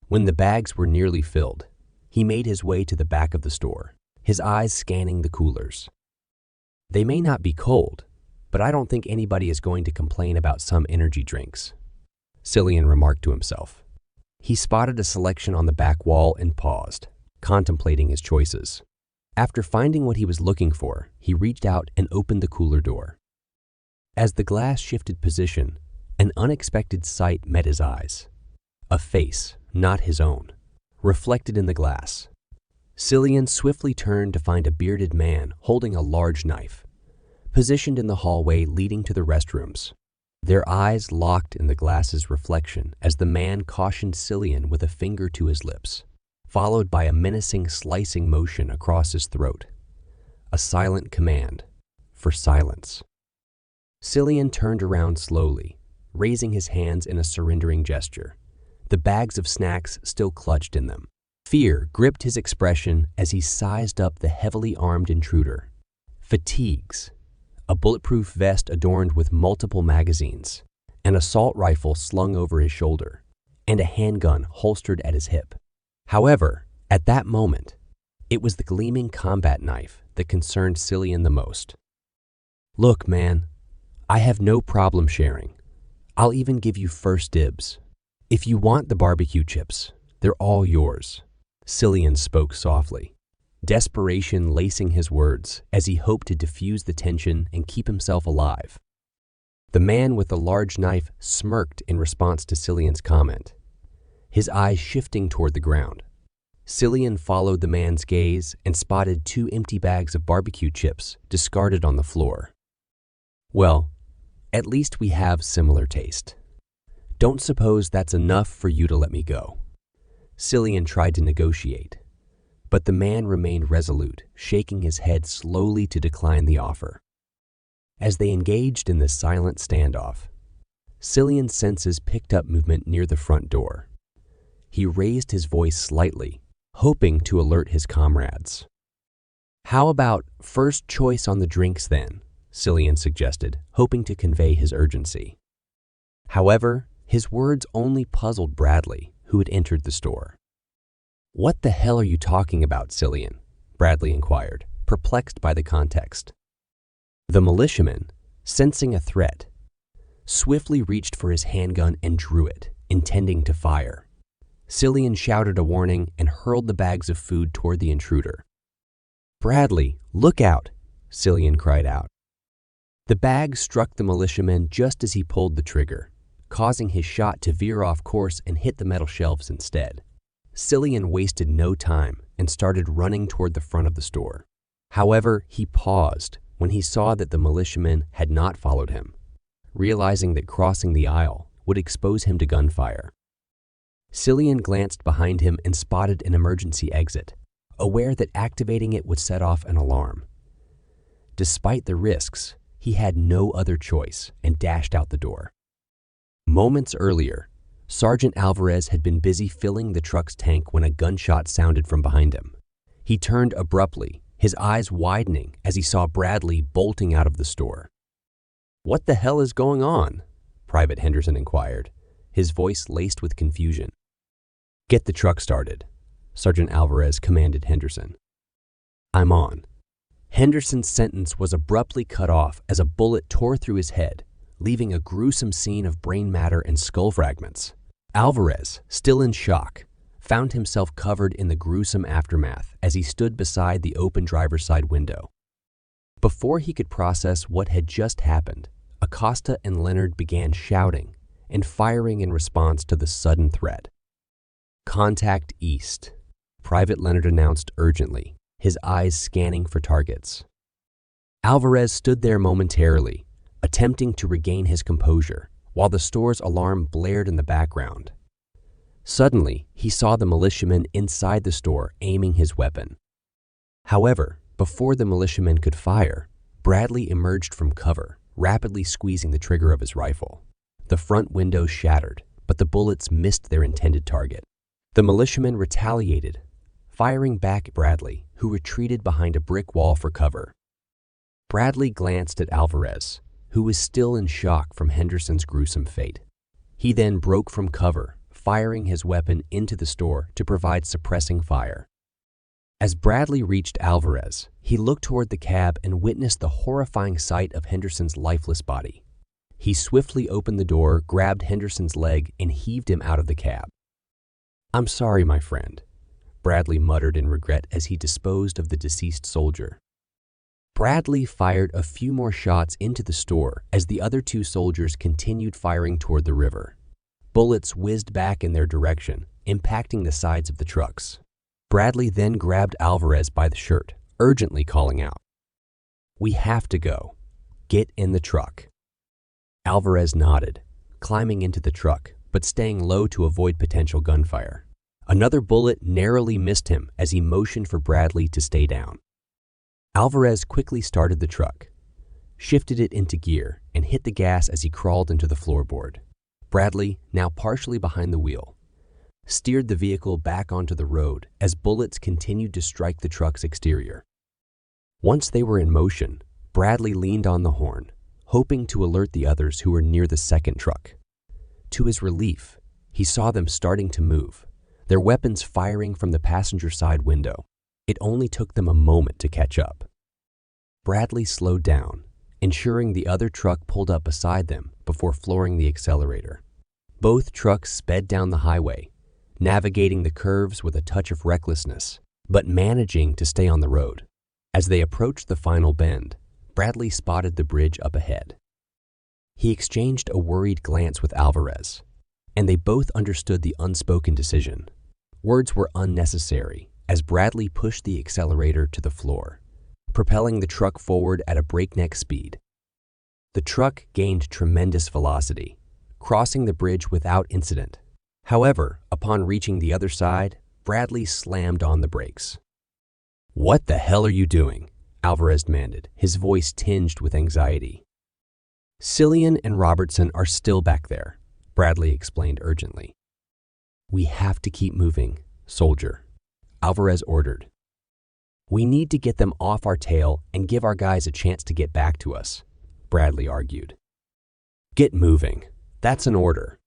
When the bags were nearly filled, he made his way to the back of the store, his eyes scanning the coolers. "They may not be cold, but I don't think anybody is going to complain about some energy drinks," Cillian remarked to himself. He spotted a selection on the back wall and paused, contemplating his choices. After finding what he was looking for, he reached out and opened the cooler door. As the glass shifted position, an unexpected sight met his eyes. A face, not his own, reflected in the glass. Cillian swiftly turned to find a bearded man holding a large knife, positioned in the hallway leading to the restrooms. Their eyes locked in the glass's reflection as the man cautioned Cillian with a finger to his lips, followed by a menacing slicing motion across his throat. A silent command for silence. Cillian turned around slowly, raising his hands in a surrendering gesture, the bags of snacks still clutched in them. Fear gripped his expression as he sized up the heavily armed intruder. Fatigues, a bulletproof vest adorned with multiple magazines, an assault rifle slung over his shoulder, and a handgun holstered at his hip. However, at that moment, it was the gleaming combat knife that concerned Cillian the most. "Look, man, I have no problem sharing. I'll even give you first dibs. If you want the barbecue chips, they're all yours." Cillian spoke softly, desperation lacing his words as he hoped to diffuse the tension and keep himself alive. The man with the large knife smirked in response to Cillian's comment, his eyes shifting toward the ground. Cillian followed the man's gaze and spotted 2 empty bags of barbecue chips discarded on the floor. "Well, at least we have similar taste. Don't suppose that's enough for you to let me go." Cillian tried to negotiate, but the man remained resolute, shaking his head slowly to decline the offer. As they engaged in this silent standoff, Cillian's senses picked up movement near the front door. He raised his voice slightly, hoping to alert his comrades. "How about first choice on the drinks then?" Cillian suggested, hoping to convey his urgency. However, his words only puzzled Bradley, who had entered the store. "What the hell are you talking about, Cillian?" Bradley inquired, perplexed by the context. The militiaman, sensing a threat, swiftly reached for his handgun and drew it, intending to fire. Cillian shouted a warning and hurled the bags of food toward the intruder. "Bradley, look out!" Cillian cried out. The bag struck the militiaman just as he pulled the trigger, causing his shot to veer off course and hit the metal shelves instead. Cillian wasted no time and started running toward the front of the store. However, he paused when he saw that the militiaman had not followed him, realizing that crossing the aisle would expose him to gunfire. Cillian glanced behind him and spotted an emergency exit, aware that activating it would set off an alarm. Despite the risks, he had no other choice and dashed out the door. Moments earlier, Sergeant Alvarez had been busy filling the truck's tank when a gunshot sounded from behind him. He turned abruptly, his eyes widening as he saw Bradley bolting out of the store. "What the hell is going on?" Private Henderson inquired, his voice laced with confusion. "Get the truck started," Sergeant Alvarez commanded Henderson. "I'm on." Henderson's sentence was abruptly cut off as a bullet tore through his head, leaving a gruesome scene of brain matter and skull fragments. Alvarez, still in shock, found himself covered in the gruesome aftermath as he stood beside the open driver's side window. Before he could process what had just happened, Acosta and Leonard began shouting and firing in response to the sudden threat. "Contact east," Private Leonard announced urgently, his eyes scanning for targets. Alvarez stood there momentarily, attempting to regain his composure, while the store's alarm blared in the background. Suddenly, he saw the militiaman inside the store aiming his weapon. However, before the militiaman could fire, Bradley emerged from cover, rapidly squeezing the trigger of his rifle. The front window shattered, but the bullets missed their intended target. The militiaman retaliated, firing back at Bradley, who retreated behind a brick wall for cover. Bradley glanced at Alvarez, who was still in shock from Henderson's gruesome fate. He then broke from cover, firing his weapon into the store to provide suppressing fire. As Bradley reached Alvarez, he looked toward the cab and witnessed the horrifying sight of Henderson's lifeless body. He swiftly opened the door, grabbed Henderson's leg, and heaved him out of the cab. "I'm sorry, my friend," Bradley muttered in regret as he disposed of the deceased soldier. Bradley fired a few more shots into the store as the other 2 soldiers continued firing toward the river. Bullets whizzed back in their direction, impacting the sides of the trucks. Bradley then grabbed Alvarez by the shirt, urgently calling out, "We have to go. Get in the truck." Alvarez nodded, climbing into the truck, but staying low to avoid potential gunfire. Another bullet narrowly missed him as he motioned for Bradley to stay down. Alvarez quickly started the truck, shifted it into gear, and hit the gas as he crawled into the floorboard. Bradley, now partially behind the wheel, steered the vehicle back onto the road as bullets continued to strike the truck's exterior. Once they were in motion, Bradley leaned on the horn, hoping to alert the others who were near the second truck. To his relief, he saw them starting to move, their weapons firing from the passenger side window. It only took them a moment to catch up. Bradley slowed down, ensuring the other truck pulled up beside them before flooring the accelerator. Both trucks sped down the highway, navigating the curves with a touch of recklessness, but managing to stay on the road. As they approached the final bend, Bradley spotted the bridge up ahead. He exchanged a worried glance with Alvarez, and they both understood the unspoken decision. Words were unnecessary as Bradley pushed the accelerator to the floor, propelling the truck forward at a breakneck speed. The truck gained tremendous velocity, crossing the bridge without incident. However, upon reaching the other side, Bradley slammed on the brakes. "What the hell are you doing?" Alvarez demanded, his voice tinged with anxiety. "Cillian and Robertson are still back there," Bradley explained urgently. "We have to keep moving, soldier," Alvarez ordered. "We need to get them off our tail and give our guys a chance to get back to us," Bradley argued. "Get moving. That's an order."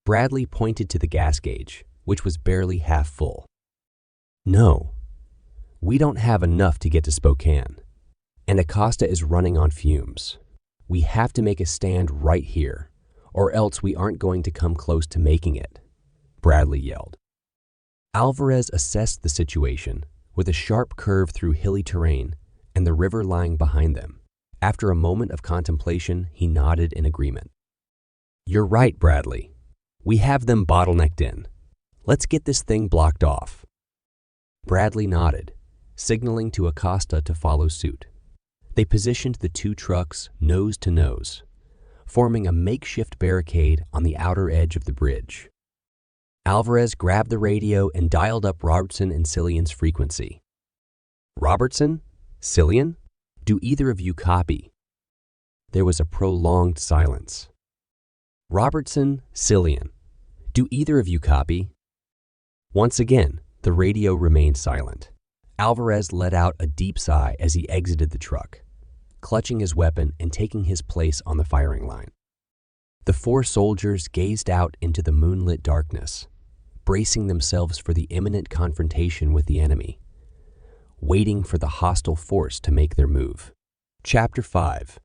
Bradley pointed to the gas gauge, which was barely half full. "No, we don't have enough to get to Spokane, and Acosta is running on fumes. We have to make a stand right here, or else we aren't going to come close to making it," Bradley yelled. Alvarez assessed the situation with a sharp curve through hilly terrain and the river lying behind them. After a moment of contemplation, he nodded in agreement. "You're right, Bradley. We have them bottlenecked in. Let's get this thing blocked off." Bradley nodded, signaling to Acosta to follow suit. They positioned the two trucks nose to nose, forming a makeshift barricade on the outer edge of the bridge. Alvarez grabbed the radio and dialed up Robertson and Cillian's frequency. "Robertson? Cillian? Do either of you copy?" There was a prolonged silence. "Robertson, Cillian, do either of you copy?" Once again, the radio remained silent. Alvarez let out a deep sigh as he exited the truck, clutching his weapon and taking his place on the firing line. The four soldiers gazed out into the moonlit darkness, bracing themselves for the imminent confrontation with the enemy, waiting for the hostile force to make their move. Chapter 5.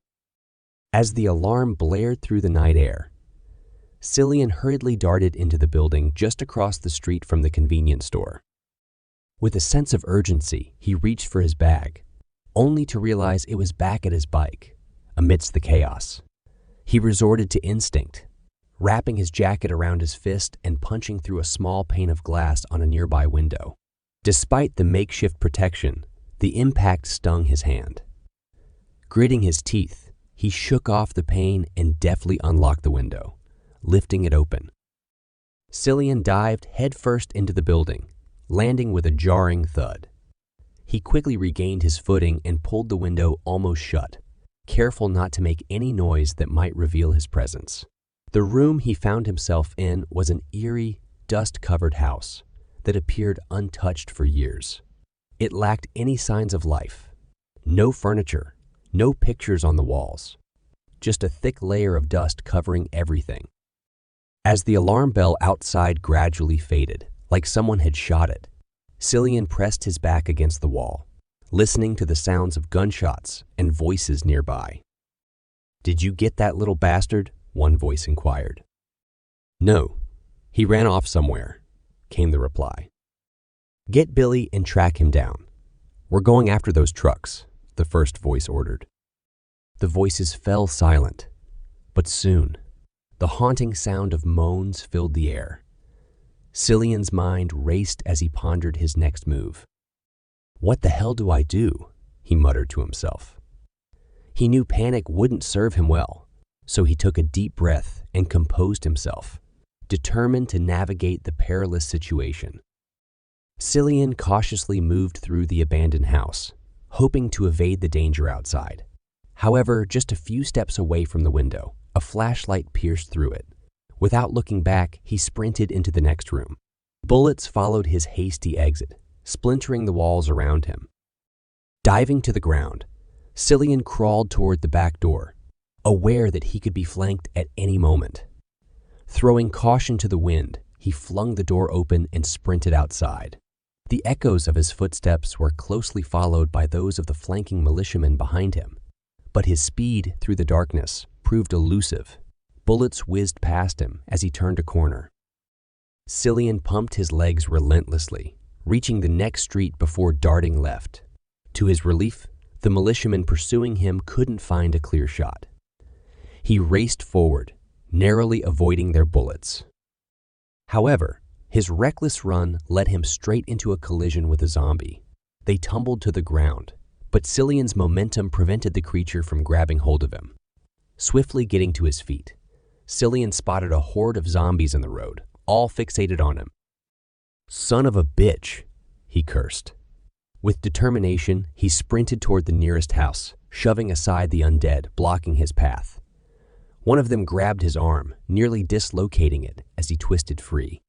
As the alarm blared through the night air, Cillian hurriedly darted into the building just across the street from the convenience store. With a sense of urgency, he reached for his bag, only to realize it was back at his bike. Amidst the chaos, he resorted to instinct, wrapping his jacket around his fist and punching through a small pane of glass on a nearby window. Despite the makeshift protection, the impact stung his hand. Gritting his teeth, he shook off the pane and deftly unlocked the window, lifting it open. Cillian dived headfirst into the building, landing with a jarring thud. He quickly regained his footing and pulled the window almost shut, careful not to make any noise that might reveal his presence. The room he found himself in was an eerie, dust-covered house that appeared untouched for years. It lacked any signs of life. No furniture, no pictures on the walls, just a thick layer of dust covering everything. As the alarm bell outside gradually faded, like someone had shot it, Cillian pressed his back against the wall, listening to the sounds of gunshots and voices nearby. "Did you get that little bastard?" one voice inquired. "No, he ran off somewhere," came the reply. "Get Billy and track him down. We're going after those trucks," the first voice ordered. The voices fell silent, but soon, the haunting sound of moans filled the air. Cillian's mind raced as he pondered his next move. "What the hell do I do?" he muttered to himself. He knew panic wouldn't serve him well, so he took a deep breath and composed himself, determined to navigate the perilous situation. Cillian cautiously moved through the abandoned house, hoping to evade the danger outside. However, just a few steps away from the window, a flashlight pierced through it. Without looking back, he sprinted into the next room. Bullets followed his hasty exit, splintering the walls around him. Diving to the ground, Cillian crawled toward the back door, aware that he could be flanked at any moment. Throwing caution to the wind, he flung the door open and sprinted outside. The echoes of his footsteps were closely followed by those of the flanking militiamen behind him, but his speed through the darkness proved elusive. Bullets whizzed past him as he turned a corner. Cillian pumped his legs relentlessly, reaching the next street before darting left. To his relief, the militiamen pursuing him couldn't find a clear shot. He raced forward, narrowly avoiding their bullets. However, his reckless run led him straight into a collision with a zombie. They tumbled to the ground, but Cillian's momentum prevented the creature from grabbing hold of him. Swiftly getting to his feet, Cillian spotted a horde of zombies in the road, all fixated on him. "Son of a bitch," he cursed. With determination, he sprinted toward the nearest house, shoving aside the undead, blocking his path. One of them grabbed his arm, nearly dislocating it as he twisted free.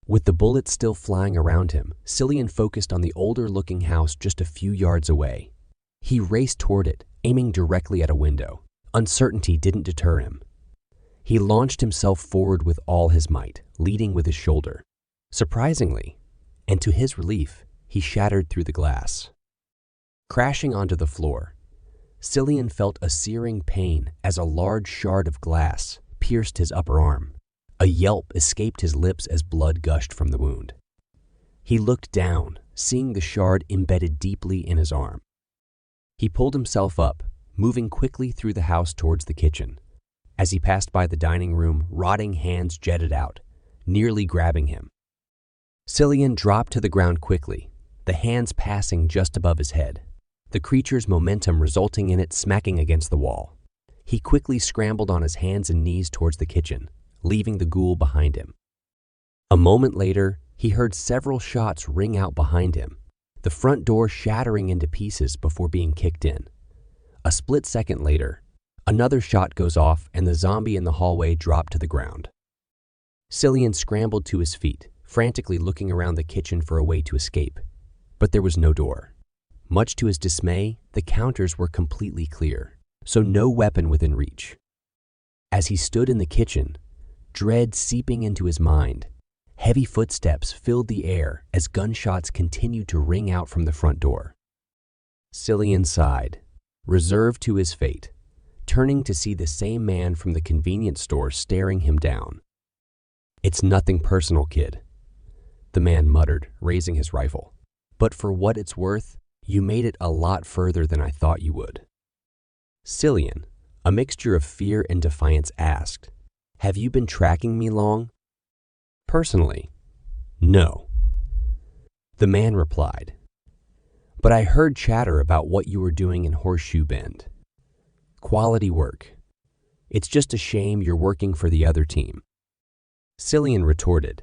With the bullets still flying around him, Cillian focused on the older-looking house just a few yards away. He raced toward it, aiming directly at a window. Uncertainty didn't deter him. He launched himself forward with all his might, leading with his shoulder. Surprisingly, and to his relief, he shattered through the glass. Crashing onto the floor, Cillian felt a searing pain as a large shard of glass pierced his upper arm. A yelp escaped his lips as blood gushed from the wound. He looked down, seeing the shard embedded deeply in his arm. He pulled himself up, moving quickly through the house towards the kitchen. As he passed by the dining room, rotting hands jetted out, nearly grabbing him. Cillian dropped to the ground quickly, the hands passing just above his head, the creature's momentum resulting in it smacking against the wall. He quickly scrambled on his hands and knees towards the kitchen, leaving the ghoul behind him. A moment later, he heard several shots ring out behind him, the front door shattering into pieces before being kicked in. A split second later, another shot goes off and the zombie in the hallway dropped to the ground. Cillian scrambled to his feet, frantically looking around the kitchen for a way to escape, but there was no door. Much to his dismay, the counters were completely clear, so no weapon within reach. As he stood in the kitchen, dread seeping into his mind, heavy footsteps filled the air as gunshots continued to ring out from the front door. Cillian sighed, reserved to his fate, turning to see the same man from the convenience store staring him down. "It's nothing personal, kid," the man muttered, raising his rifle. "But for what it's worth, you made it a lot further than I thought you would." Cillian, a mixture of fear and defiance, asked, "Have you been tracking me long?" "Personally, no." The man replied, "But I heard chatter about what you were doing in Horseshoe Bend. Quality work. It's just a shame you're working for the other team." Cillian retorted,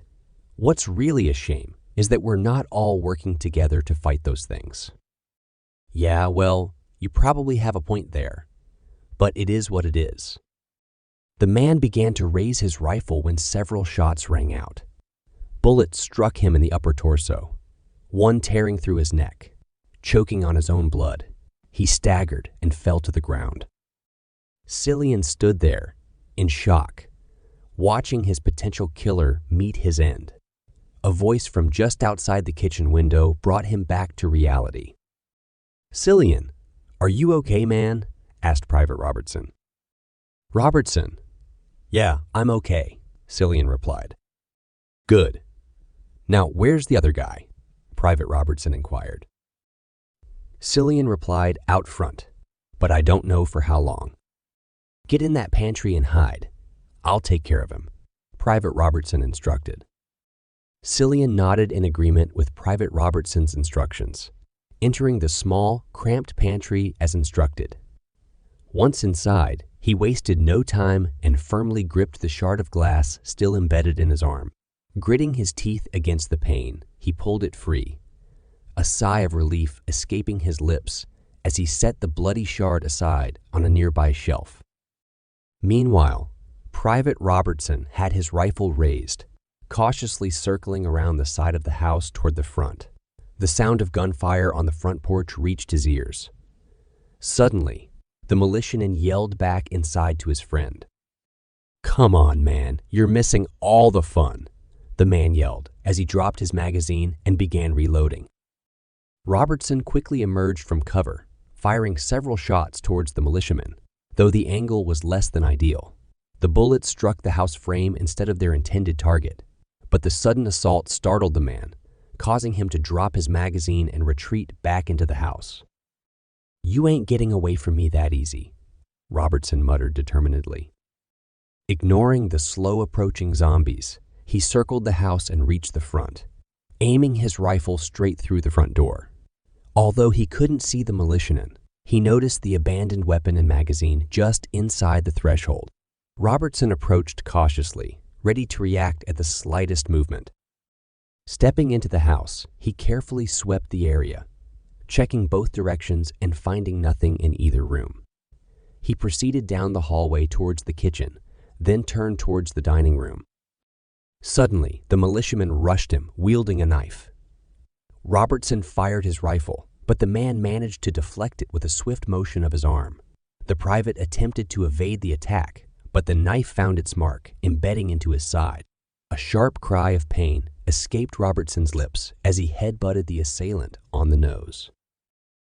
"What's really a shame is that we're not all working together to fight those things." "Yeah, well, you probably have a point there, but it is what it is." The man began to raise his rifle when several shots rang out. Bullets struck him in the upper torso, one tearing through his neck. Choking on his own blood, he staggered and fell to the ground. Cillian stood there, in shock, watching his potential killer meet his end. A voice from just outside the kitchen window brought him back to reality. "Cillian, are you okay, man?" asked Private Robertson. "Robertson? Yeah, I'm okay," Cillian replied. "Good. Now, where's the other guy?" Private Robertson inquired. Cillian replied, "Out front, but I don't know for how long." "Get in that pantry and hide. I'll take care of him," Private Robertson instructed. Cillian nodded in agreement with Private Robertson's instructions, entering the small, cramped pantry as instructed. Once inside, he wasted no time and firmly gripped the shard of glass still embedded in his arm. Gritting his teeth against the pain, he pulled it free, a sigh of relief escaping his lips as he set the bloody shard aside on a nearby shelf. Meanwhile, Private Robertson had his rifle raised, cautiously circling around the side of the house toward the front. The sound of gunfire on the front porch reached his ears. Suddenly, the militiaman yelled back inside to his friend. "Come on, man, you're missing all the fun," the man yelled as he dropped his magazine and began reloading. Robertson quickly emerged from cover, firing several shots towards the militiaman, though the angle was less than ideal. The bullets struck the house frame instead of their intended target, but the sudden assault startled the man, causing him to drop his magazine and retreat back into the house. "You ain't getting away from me that easy," Robertson muttered determinedly. Ignoring the slow-approaching zombies, he circled the house and reached the front, aiming his rifle straight through the front door. Although he couldn't see the militiaman, he noticed the abandoned weapon and magazine just inside the threshold. Robertson approached cautiously, ready to react at the slightest movement. Stepping into the house, he carefully swept the area, checking both directions and finding nothing in either room. He proceeded down the hallway towards the kitchen, then turned towards the dining room. Suddenly, the militiaman rushed him, wielding a knife. Robertson fired his rifle, but the man managed to deflect it with a swift motion of his arm. The private attempted to evade the attack, but the knife found its mark, embedding into his side. A sharp cry of pain escaped Robertson's lips as he headbutted the assailant on the nose.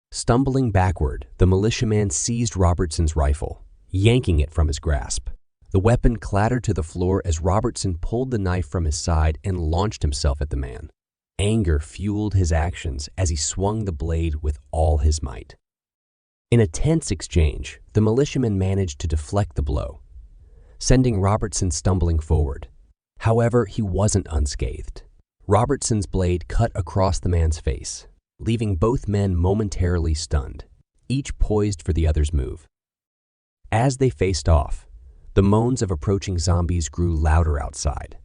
Stumbling backward, the militiaman seized Robertson's rifle, yanking it from his grasp. The weapon clattered to the floor as Robertson pulled the knife from his side and launched himself at the man. Anger fueled his actions as he swung the blade with all his might. In a tense exchange, the militiaman managed to deflect the blow, sending Robertson stumbling forward. However, he wasn't unscathed. Robertson's blade cut across the man's face, leaving both men momentarily stunned, each poised for the other's move. As they faced off, the moans of approaching zombies grew louder outside.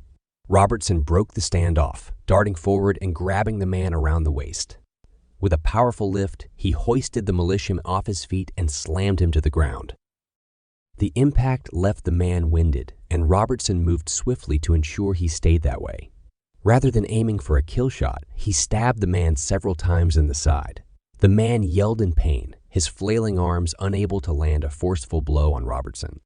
Robertson broke the standoff, darting forward and grabbing the man around the waist. With a powerful lift, he hoisted the militiaman off his feet and slammed him to the ground. The impact left the man winded, and Robertson moved swiftly to ensure he stayed that way. Rather than aiming for a kill shot, he stabbed the man several times in the side. The man yelled in pain, his flailing arms unable to land a forceful blow on Robertson.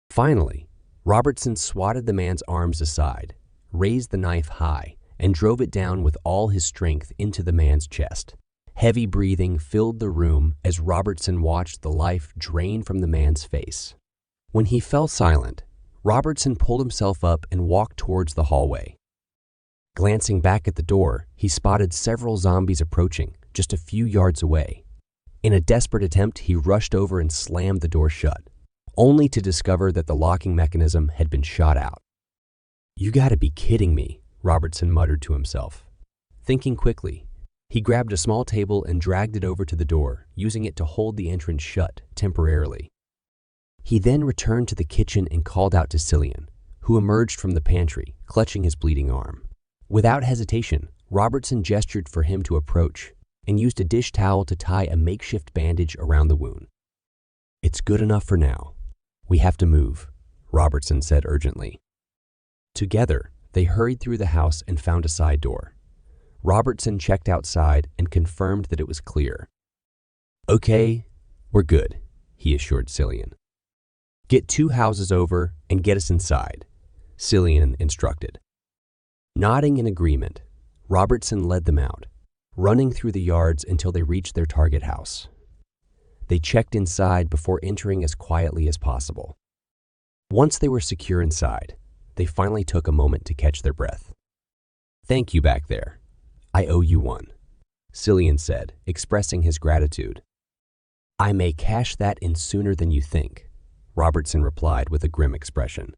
Finally, Robertson swatted the man's arms aside, raised the knife high, and drove it down with all his strength into the man's chest. Heavy breathing filled the room as Robertson watched the life drain from the man's face. When he fell silent, Robertson pulled himself up and walked towards the hallway. Glancing back at the door, he spotted several zombies approaching just a few yards away. In a desperate attempt, he rushed over and slammed the door shut, only to discover that the locking mechanism had been shot out. "You gotta be kidding me," Robertson muttered to himself. Thinking quickly, he grabbed a small table and dragged it over to the door, using it to hold the entrance shut temporarily. He then returned to the kitchen and called out to Cillian, who emerged from the pantry, clutching his bleeding arm. Without hesitation, Robertson gestured for him to approach and used a dish towel to tie a makeshift bandage around the wound. "It's good enough for now. We have to move," Robertson said urgently. Together, they hurried through the house and found a side door. Robertson checked outside and confirmed that it was clear. "Okay, we're good," he assured Cillian. "Get 2 houses over and get us inside," Cillian instructed. Nodding in agreement, Robertson led them out, running through the yards until they reached their target house. They checked inside before entering as quietly as possible. Once they were secure inside, they finally took a moment to catch their breath. "Thank you back there. I owe you one," Cillian said, expressing his gratitude. "I may cash that in sooner than you think," Robertson replied with a grim expression.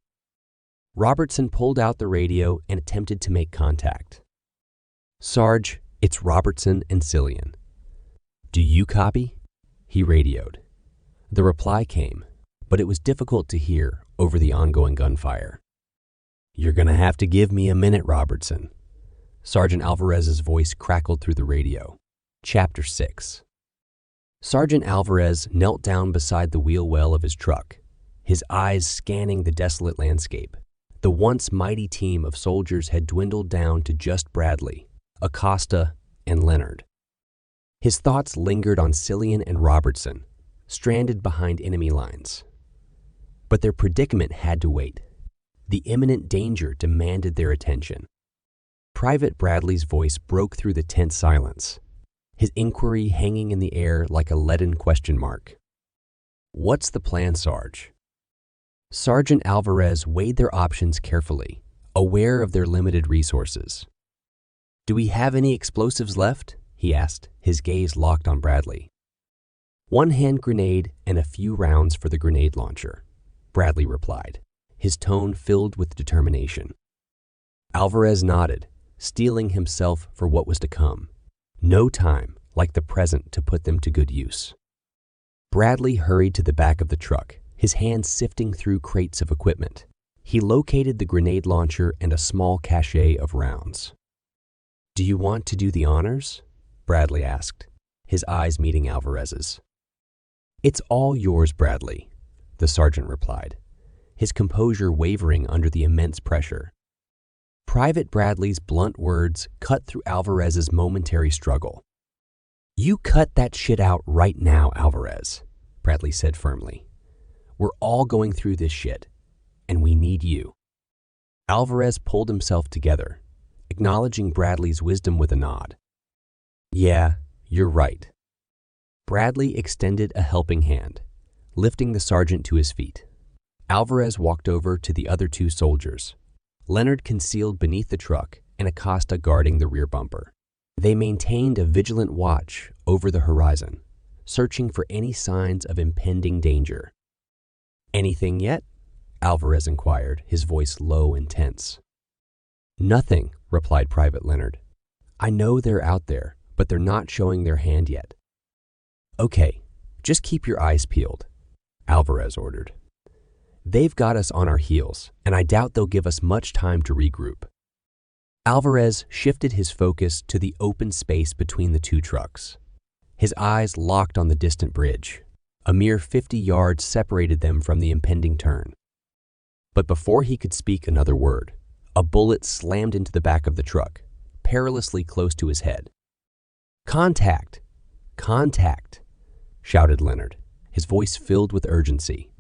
Robertson pulled out the radio and attempted to make contact. "Sarge, it's Robertson and Cillian. Do you copy?" he radioed. The reply came, but it was difficult to hear over the ongoing gunfire. "You're gonna have to give me a minute, Robertson." Sergeant Alvarez's voice crackled through the radio. Chapter 6. Sergeant Alvarez knelt down beside the wheel well of his truck, his eyes scanning the desolate landscape. The once mighty team of soldiers had dwindled down to just Bradley, Acosta, and Leonard. His thoughts lingered on Cillian and Robertson, stranded behind enemy lines. But their predicament had to wait. The imminent danger demanded their attention. Private Bradley's voice broke through the tense silence, his inquiry hanging in the air like a leaden question mark. "What's the plan, Sarge?" Sergeant Alvarez weighed their options carefully, aware of their limited resources. "Do we have any explosives left?" he asked, his gaze locked on Bradley. "One hand grenade and a few rounds for the grenade launcher," Bradley replied, his tone filled with determination. Alvarez nodded, steeling himself for what was to come. No time like the present to put them to good use. Bradley hurried to the back of the truck, his hands sifting through crates of equipment. He located the grenade launcher and a small cache of rounds. "Do you want to do the honors?" Bradley asked, his eyes meeting Alvarez's. "It's all yours, Bradley," the sergeant replied, his composure wavering under the immense pressure. Private Bradley's blunt words cut through Alvarez's momentary struggle. "You cut that shit out right now, Alvarez," Bradley said firmly. "We're all going through this shit, and we need you." Alvarez pulled himself together, acknowledging Bradley's wisdom with a nod. "Yeah, you're right." Bradley extended a helping hand, lifting the sergeant to his feet. Alvarez walked over to the other two soldiers, Leonard concealed beneath the truck and Acosta guarding the rear bumper. They maintained a vigilant watch over the horizon, searching for any signs of impending danger. "Anything yet?" Alvarez inquired, his voice low and tense. "Nothing," replied Private Leonard. "I know they're out there, but they're not showing their hand yet." "Okay, just keep your eyes peeled," Alvarez ordered. "They've got us on our heels, and I doubt they'll give us much time to regroup." Alvarez shifted his focus to the open space between the two trucks. His eyes locked on the distant bridge. A mere 50 yards separated them from the impending turn. But before he could speak another word, a bullet slammed into the back of the truck, perilously close to his head. "Contact! Contact!" shouted Leonard, his voice filled with urgency.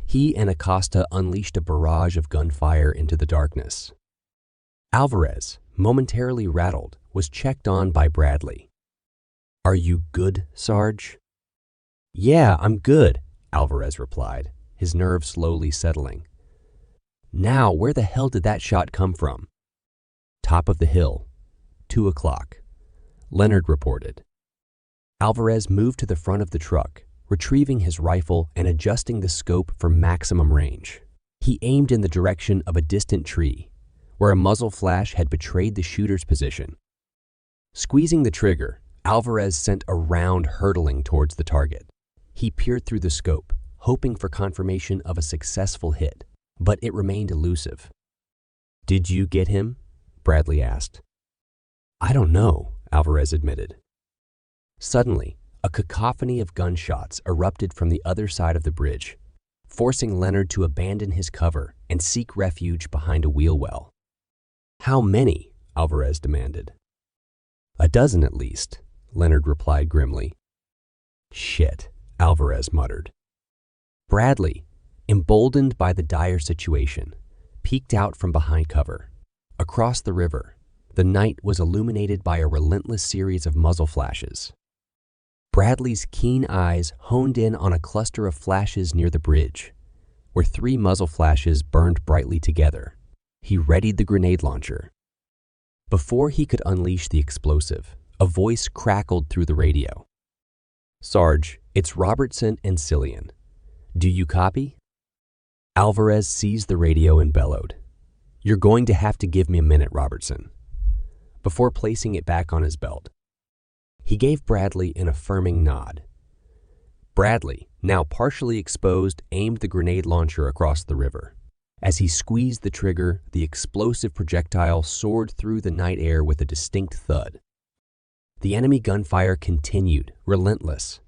He and Acosta unleashed a barrage of gunfire into the darkness. Alvarez, momentarily rattled, was checked on by Bradley. "Are you good, Sarge?" "Yeah, I'm good," Alvarez replied, his nerves slowly settling. "Now, where the hell did that shot come from?" "Top of the hill, 2 o'clock," Leonard reported. Alvarez moved to the front of the truck, retrieving his rifle and adjusting the scope for maximum range. He aimed in the direction of a distant tree, where a muzzle flash had betrayed the shooter's position. Squeezing the trigger, Alvarez sent a round hurtling towards the target. He peered through the scope, hoping for confirmation of a successful hit, but it remained elusive. "Did you get him?" Bradley asked. "I don't know," Alvarez admitted. Suddenly, a cacophony of gunshots erupted from the other side of the bridge, forcing Leonard to abandon his cover and seek refuge behind a wheel well. "How many?" Alvarez demanded. "A dozen at least," Leonard replied grimly. "Shit," Alvarez muttered. Bradley, emboldened by the dire situation, peeked out from behind cover. Across the river, the night was illuminated by a relentless series of muzzle flashes. Bradley's keen eyes honed in on a cluster of flashes near the bridge, where 3 muzzle flashes burned brightly together. He readied the grenade launcher. Before he could unleash the explosive, a voice crackled through the radio. "Sarge, it's Robertson and Cillian. Do you copy?" Alvarez seized the radio and bellowed, "You're going to have to give me a minute, Robertson," before placing it back on his belt. He gave Bradley an affirming nod. Bradley, now partially exposed, aimed the grenade launcher across the river. As he squeezed the trigger, the explosive projectile soared through the night air with a distinct thud. The enemy gunfire continued, relentless,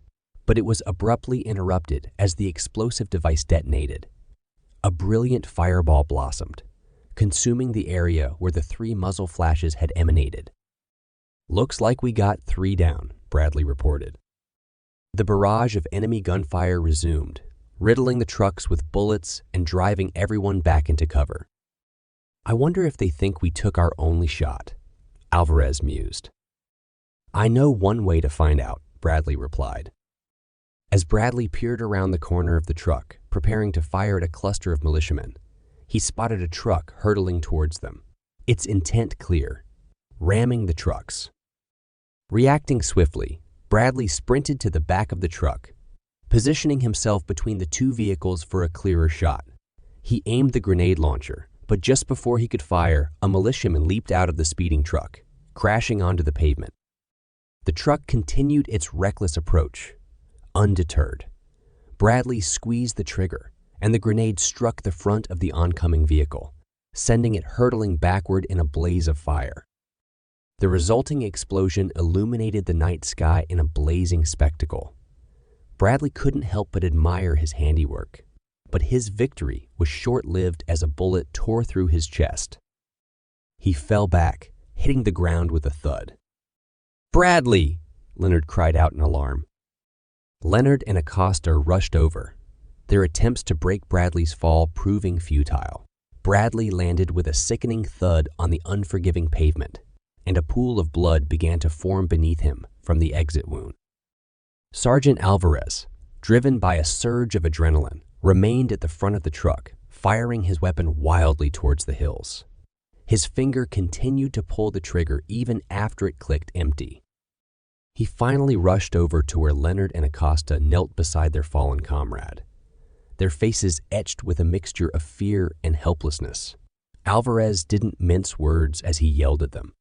but it was abruptly interrupted as the explosive device detonated. A brilliant fireball blossomed, consuming the area where the 3 muzzle flashes had emanated. "Looks like we got 3 down," Bradley reported. The barrage of enemy gunfire resumed, riddling the trucks with bullets and driving everyone back into cover. "I wonder if they think we took our only shot," Alvarez mused. "I know one way to find out," Bradley replied. As Bradley peered around the corner of the truck, preparing to fire at a cluster of militiamen, he spotted a truck hurtling towards them, its intent clear, ramming the trucks. Reacting swiftly, Bradley sprinted to the back of the truck, positioning himself between the 2 vehicles for a clearer shot. He aimed the grenade launcher, but just before he could fire, a militiaman leaped out of the speeding truck, crashing onto the pavement. The truck continued its reckless approach. Undeterred, Bradley squeezed the trigger, and the grenade struck the front of the oncoming vehicle, sending it hurtling backward in a blaze of fire. The resulting explosion illuminated the night sky in a blazing spectacle. Bradley couldn't help but admire his handiwork, but his victory was short-lived as a bullet tore through his chest. He fell back, hitting the ground with a thud. "Bradley!" Leonard cried out in alarm. Leonard and Acosta rushed over, their attempts to break Bradley's fall proving futile. Bradley landed with a sickening thud on the unforgiving pavement, and a pool of blood began to form beneath him from the exit wound. Sergeant Alvarez, driven by a surge of adrenaline, remained at the front of the truck, firing his weapon wildly towards the hills. His finger continued to pull the trigger even after it clicked empty. He finally rushed over to where Leonard and Acosta knelt beside their fallen comrade, their faces etched with a mixture of fear and helplessness. Alvarez didn't mince words as he yelled at them.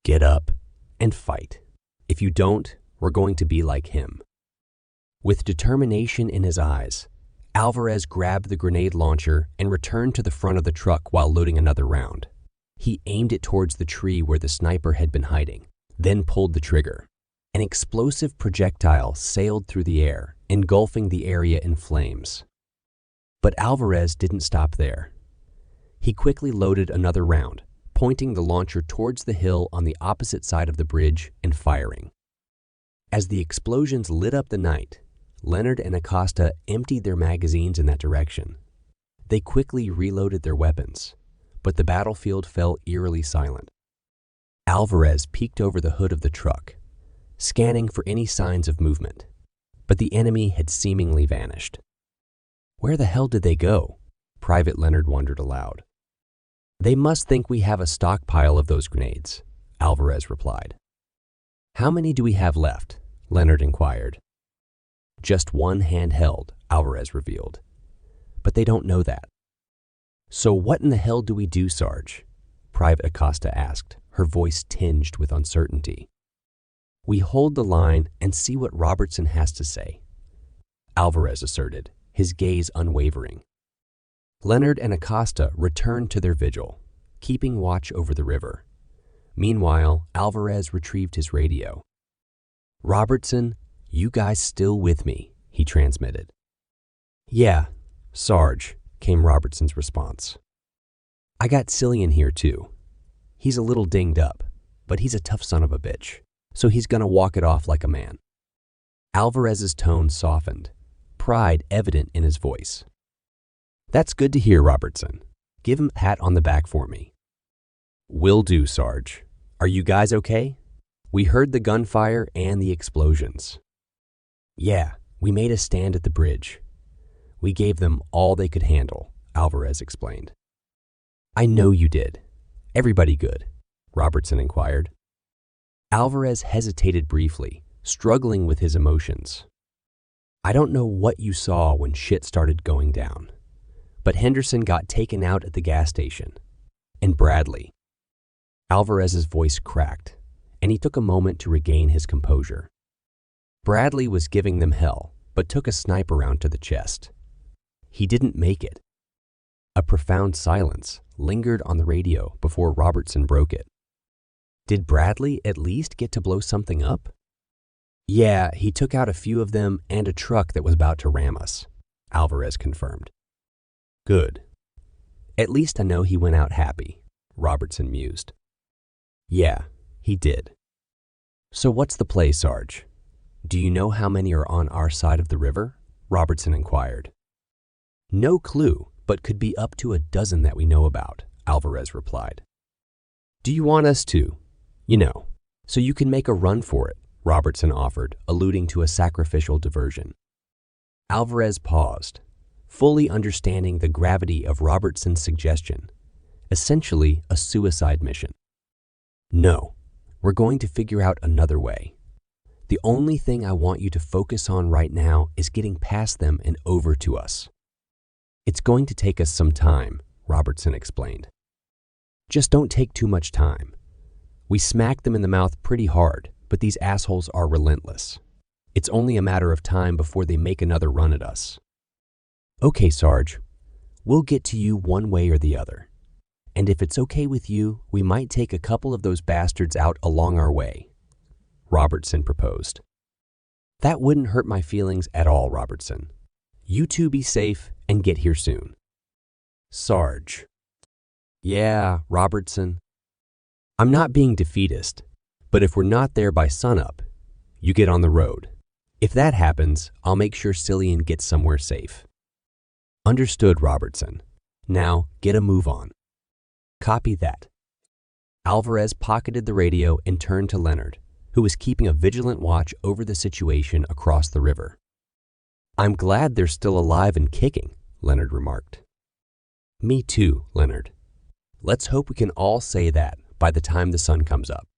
"Get up and fight. If you don't, we're going to be like him." With determination in his eyes, Alvarez grabbed the grenade launcher and returned to the front of the truck while loading another round. He aimed it towards the tree where the sniper had been hiding, then pulled the trigger. An explosive projectile sailed through the air, engulfing the area in flames. But Alvarez didn't stop there. He quickly loaded another round, pointing the launcher towards the hill on the opposite side of the bridge and firing. As the explosions lit up the night, Leonard and Acosta emptied their magazines in that direction. They quickly reloaded their weapons, but the battlefield fell eerily silent. Alvarez peeked over the hood of the truck, scanning for any signs of movement, but the enemy had seemingly vanished. "Where the hell did they go?" Private Leonard wondered aloud. "They must think we have a stockpile of those grenades," Alvarez replied. "How many do we have left?" Leonard inquired. "Just one handheld," Alvarez revealed. "But they don't know that." "So what in the hell do we do, Sarge?" Private Acosta asked, her voice tinged with uncertainty. "We hold the line and see what Robertson has to say," Alvarez asserted, his gaze unwavering. Leonard and Acosta returned to their vigil, keeping watch over the river. Meanwhile, Alvarez retrieved his radio. "Robertson, you guys still with me?" he transmitted. "Yeah, Sarge," came Robertson's response. "I got Cillian here too. He's a little dinged up, but he's a tough son of a bitch, so he's gonna walk it off like a man." Alvarez's tone softened, pride evident in his voice. "That's good to hear, Robertson. Give him a pat on the back for me." "Will do, Sarge. Are you guys okay? We heard the gunfire and the explosions." "Yeah, we made a stand at the bridge. We gave them all they could handle," Alvarez explained. "I know you did. Everybody good?" Robertson inquired. Alvarez hesitated briefly, struggling with his emotions. "I don't know what you saw when shit started going down, But Henderson got taken out at the gas station. And Bradley. Alvarez's voice cracked, and he took a moment to regain his composure. Bradley was giving them hell, but took a sniper round to the chest. He didn't make it. A profound silence lingered on the radio before Robertson broke it. Did Bradley at least get to blow something up? Yeah, he took out a few of them and a truck that was about to ram us, Alvarez confirmed. Good. At least I know he went out happy, Robertson mused. Yeah, he did. So what's the play, Sarge? Do you know how many are on our side of the river? Robertson inquired. No clue, but could be up to a dozen that we know about, Alvarez replied. Do you want us to? So you can make a run for it, Robertson offered, alluding to a sacrificial diversion. Alvarez paused, fully understanding the gravity of Robertson's suggestion, essentially a suicide mission. No, we're going to figure out another way. The only thing I want you to focus on right now is getting past them and over to us. It's going to take us some time, Robertson explained. Just don't take too much time. We smacked them in the mouth pretty hard, but these assholes are relentless. It's only a matter of time before they make another run at us. Okay, Sarge, we'll get to you one way or the other. And if it's okay with you, we might take a couple of those bastards out along our way, Robertson proposed. That wouldn't hurt my feelings at all, Robertson. You two be safe and get here soon. Sarge. Yeah, Robertson. I'm not being defeatist, but if we're not there by sunup, you get on the road. If that happens, I'll make sure Cillian gets somewhere safe. Understood, Robertson. Now, get a move on. Copy that. Alvarez pocketed the radio and turned to Leonard, who was keeping a vigilant watch over the situation across the river. I'm glad they're still alive and kicking, Leonard remarked. Me too, Leonard. Let's hope we can all say that by the time the sun comes up.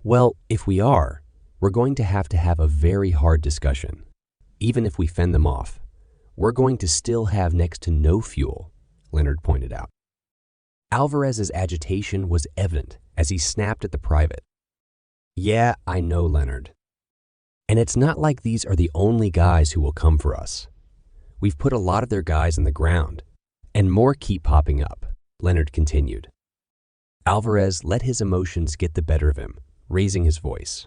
Well, if we are, we're going to have a very hard discussion. Even if we fend them off, we're going to still have next to no fuel, Leonard pointed out. Alvarez's agitation was evident as he snapped at the private. Yeah, I know, Leonard. And it's not like these are the only guys who will come for us. We've put a lot of their guys in the ground, and more keep popping up, Leonard continued. Alvarez let his emotions get the better of him, raising his voice.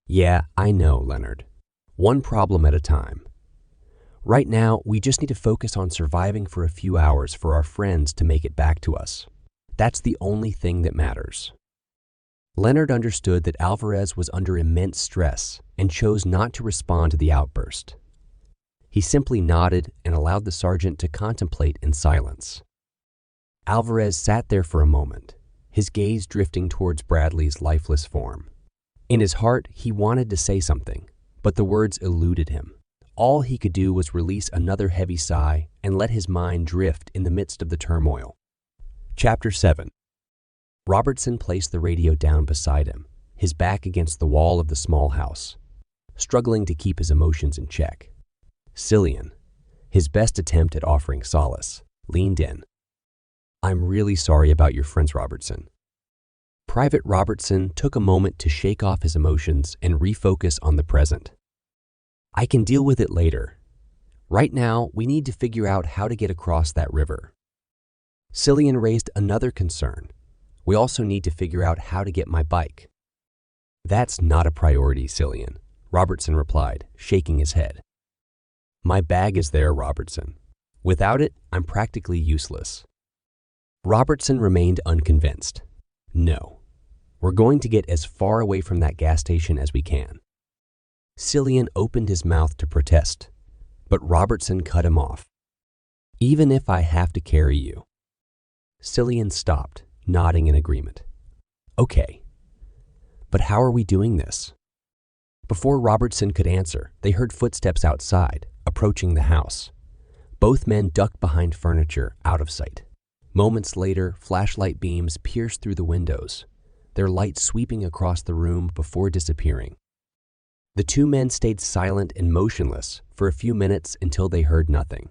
Yeah, I know, Leonard. One problem at a time. Right now, we just need to focus on surviving for a few hours for our friends to make it back to us. That's the only thing that matters. Leonard understood that Alvarez was under immense stress and chose not to respond to the outburst. He simply nodded and allowed the sergeant to contemplate in silence. Alvarez sat there for a moment, his gaze drifting towards Bradley's lifeless form. In his heart, he wanted to say something, but the words eluded him. All he could do was release another heavy sigh and let his mind drift in the midst of the turmoil. Chapter 7. Robertson placed the radio down beside him, his back against the wall of the small house, struggling to keep his emotions in check. Cillian, his best attempt at offering solace, leaned in. I'm really sorry about your friends, Robertson. Private Robertson took a moment to shake off his emotions and refocus on the present. I can deal with it later. Right now, we need to figure out how to get across that river. Cillian raised another concern. We also need to figure out how to get my bike. That's not a priority, Cillian, Robertson replied, shaking his head. My bag is there, Robertson. Without it, I'm practically useless. Robertson remained unconvinced. No, we're going to get as far away from that gas station as we can. Cillian opened his mouth to protest, but Robertson cut him off. Even if I have to carry you. Cillian stopped, nodding in agreement. Okay, but how are we doing this? Before Robertson could answer, they heard footsteps outside, approaching the house. Both men ducked behind furniture, out of sight. Moments later, flashlight beams pierced through the windows, their light sweeping across the room before disappearing. The two men stayed silent and motionless for a few minutes until they heard nothing.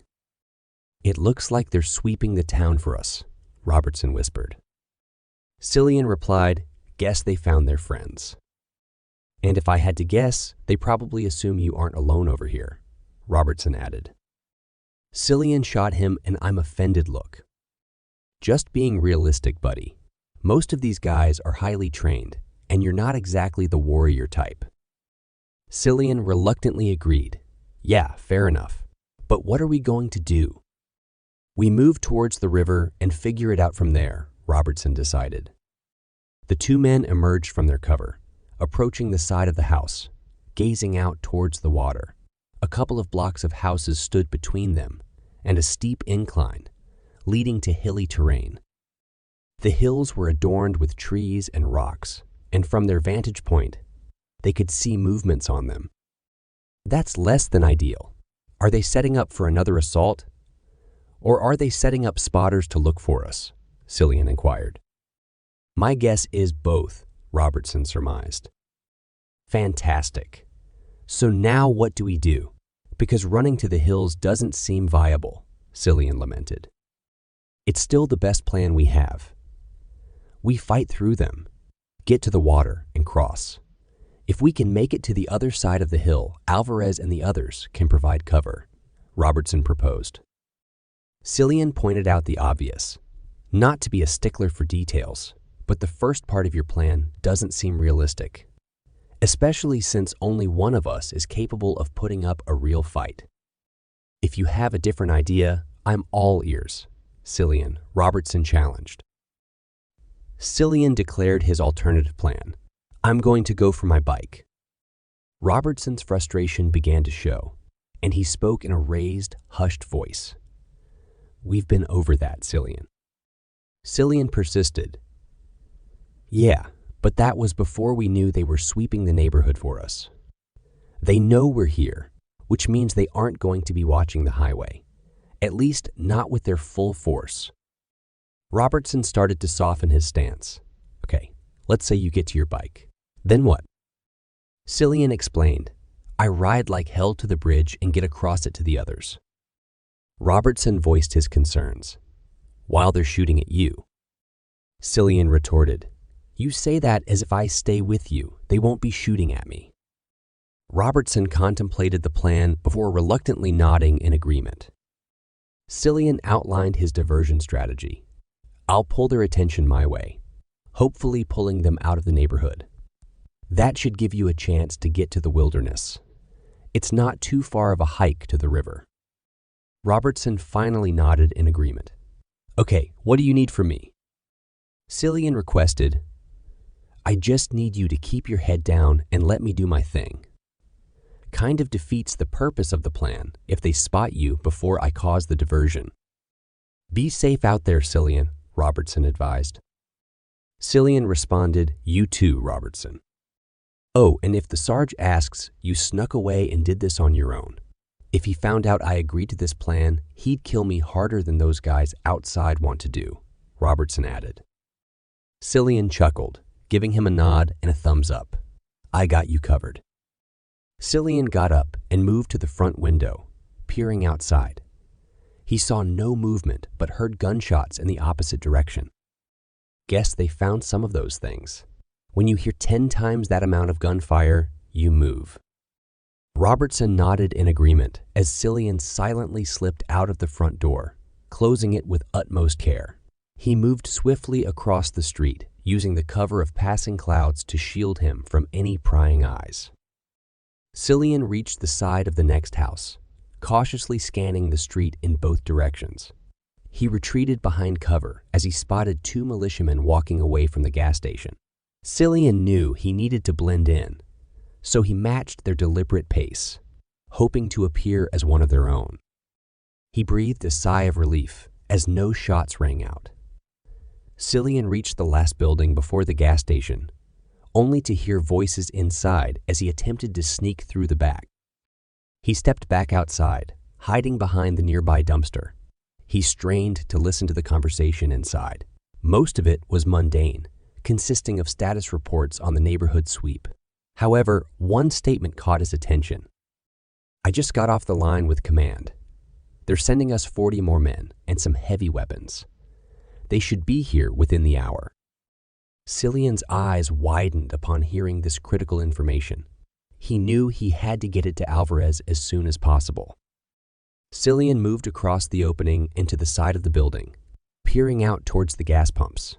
"It looks like they're sweeping the town for us," Robertson whispered. Cillian replied, "Guess they found their friends." "And if I had to guess, they probably assume you aren't alone over here," Robertson added. Cillian shot him an "I'm offended" look. "Just being realistic, buddy. Most of these guys are highly trained, and you're not exactly the warrior type." Cillian reluctantly agreed. "Yeah, fair enough. But what are we going to do?" "We move towards the river and figure it out from there," Robertson decided. The two men emerged from their cover, approaching the side of the house, gazing out towards the water. A couple of blocks of houses stood between them, and a steep incline, leading to hilly terrain. The hills were adorned with trees and rocks, and from their vantage point, they could see movements on them. "That's less than ideal. Are they setting up for another assault? Or are they setting up spotters to look for us?" Cillian inquired. "My guess is both," Robertson surmised. "Fantastic. So now what do we do? Because running to the hills doesn't seem viable," Cillian lamented. "It's still the best plan we have. We fight through them, get to the water, and cross. If we can make it to the other side of the hill, Alvarez and the others can provide cover," Robertson proposed. Cillian pointed out the obvious. Not to be a stickler for details, but the first part of your plan doesn't seem realistic, especially since only one of us is capable of putting up a real fight. "If you have a different idea, I'm all ears," Cillian, Robertson challenged. Cillian declared his alternative plan. "I'm going to go for my bike." Robertson's frustration began to show, and he spoke in a raised, hushed voice. "We've been over that, Cillian." Cillian persisted. "Yeah, but that was before we knew they were sweeping the neighborhood for us. They know we're here, which means they aren't going to be watching the highway, at least not with their full force." Robertson started to soften his stance. "Okay, let's say you get to your bike. Then what?" Cillian explained, "I ride like hell to the bridge and get across it to the others." Robertson voiced his concerns. "While they're shooting at you." Cillian retorted, "You say that as if I stay with you, they won't be shooting at me." Robertson contemplated the plan before reluctantly nodding in agreement. Cillian outlined his diversion strategy. "I'll pull their attention my way, hopefully pulling them out of the neighborhood. That should give you a chance to get to the wilderness. It's not too far of a hike to the river." Robertson finally nodded in agreement. "Okay, what do you need from me?" Cillian requested, "I just need you to keep your head down and let me do my thing. Kind of defeats the purpose of the plan if they spot you before I cause the diversion." "Be safe out there, Cillian," Robertson advised. Cillian responded, "You too, Robertson. Oh, and if the Sarge asks, you snuck away and did this on your own. If he found out I agreed to this plan, he'd kill me harder than those guys outside want to do," Robertson added. Cillian chuckled, giving him a nod and a thumbs up. "I got you covered." Cillian got up and moved to the front window, peering outside. He saw no movement but heard gunshots in the opposite direction. Guess they found some of those things. When you hear 10 times that amount of gunfire, you move. Robertson nodded in agreement as Cillian silently slipped out of the front door, closing it with utmost care. He moved swiftly across the street, using the cover of passing clouds to shield him from any prying eyes. Cillian reached the side of the next house, cautiously scanning the street in both directions. He retreated behind cover as he spotted 2 militiamen walking away from the gas station. Cillian knew he needed to blend in, so he matched their deliberate pace, hoping to appear as one of their own. He breathed a sigh of relief as no shots rang out. Cillian reached the last building before the gas station, only to hear voices inside as he attempted to sneak through the back. He stepped back outside, hiding behind the nearby dumpster. He strained to listen to the conversation inside. Most of it was mundane, consisting of status reports on the neighborhood sweep. However, one statement caught his attention. "I just got off the line with command. They're sending us 40 more men and some heavy weapons. They should be here within the hour. Cillian's eyes widened upon hearing this critical information. He knew he had to get it to Alvarez as soon as possible. Cillian moved across the opening into the side of the building, peering out towards the gas pumps.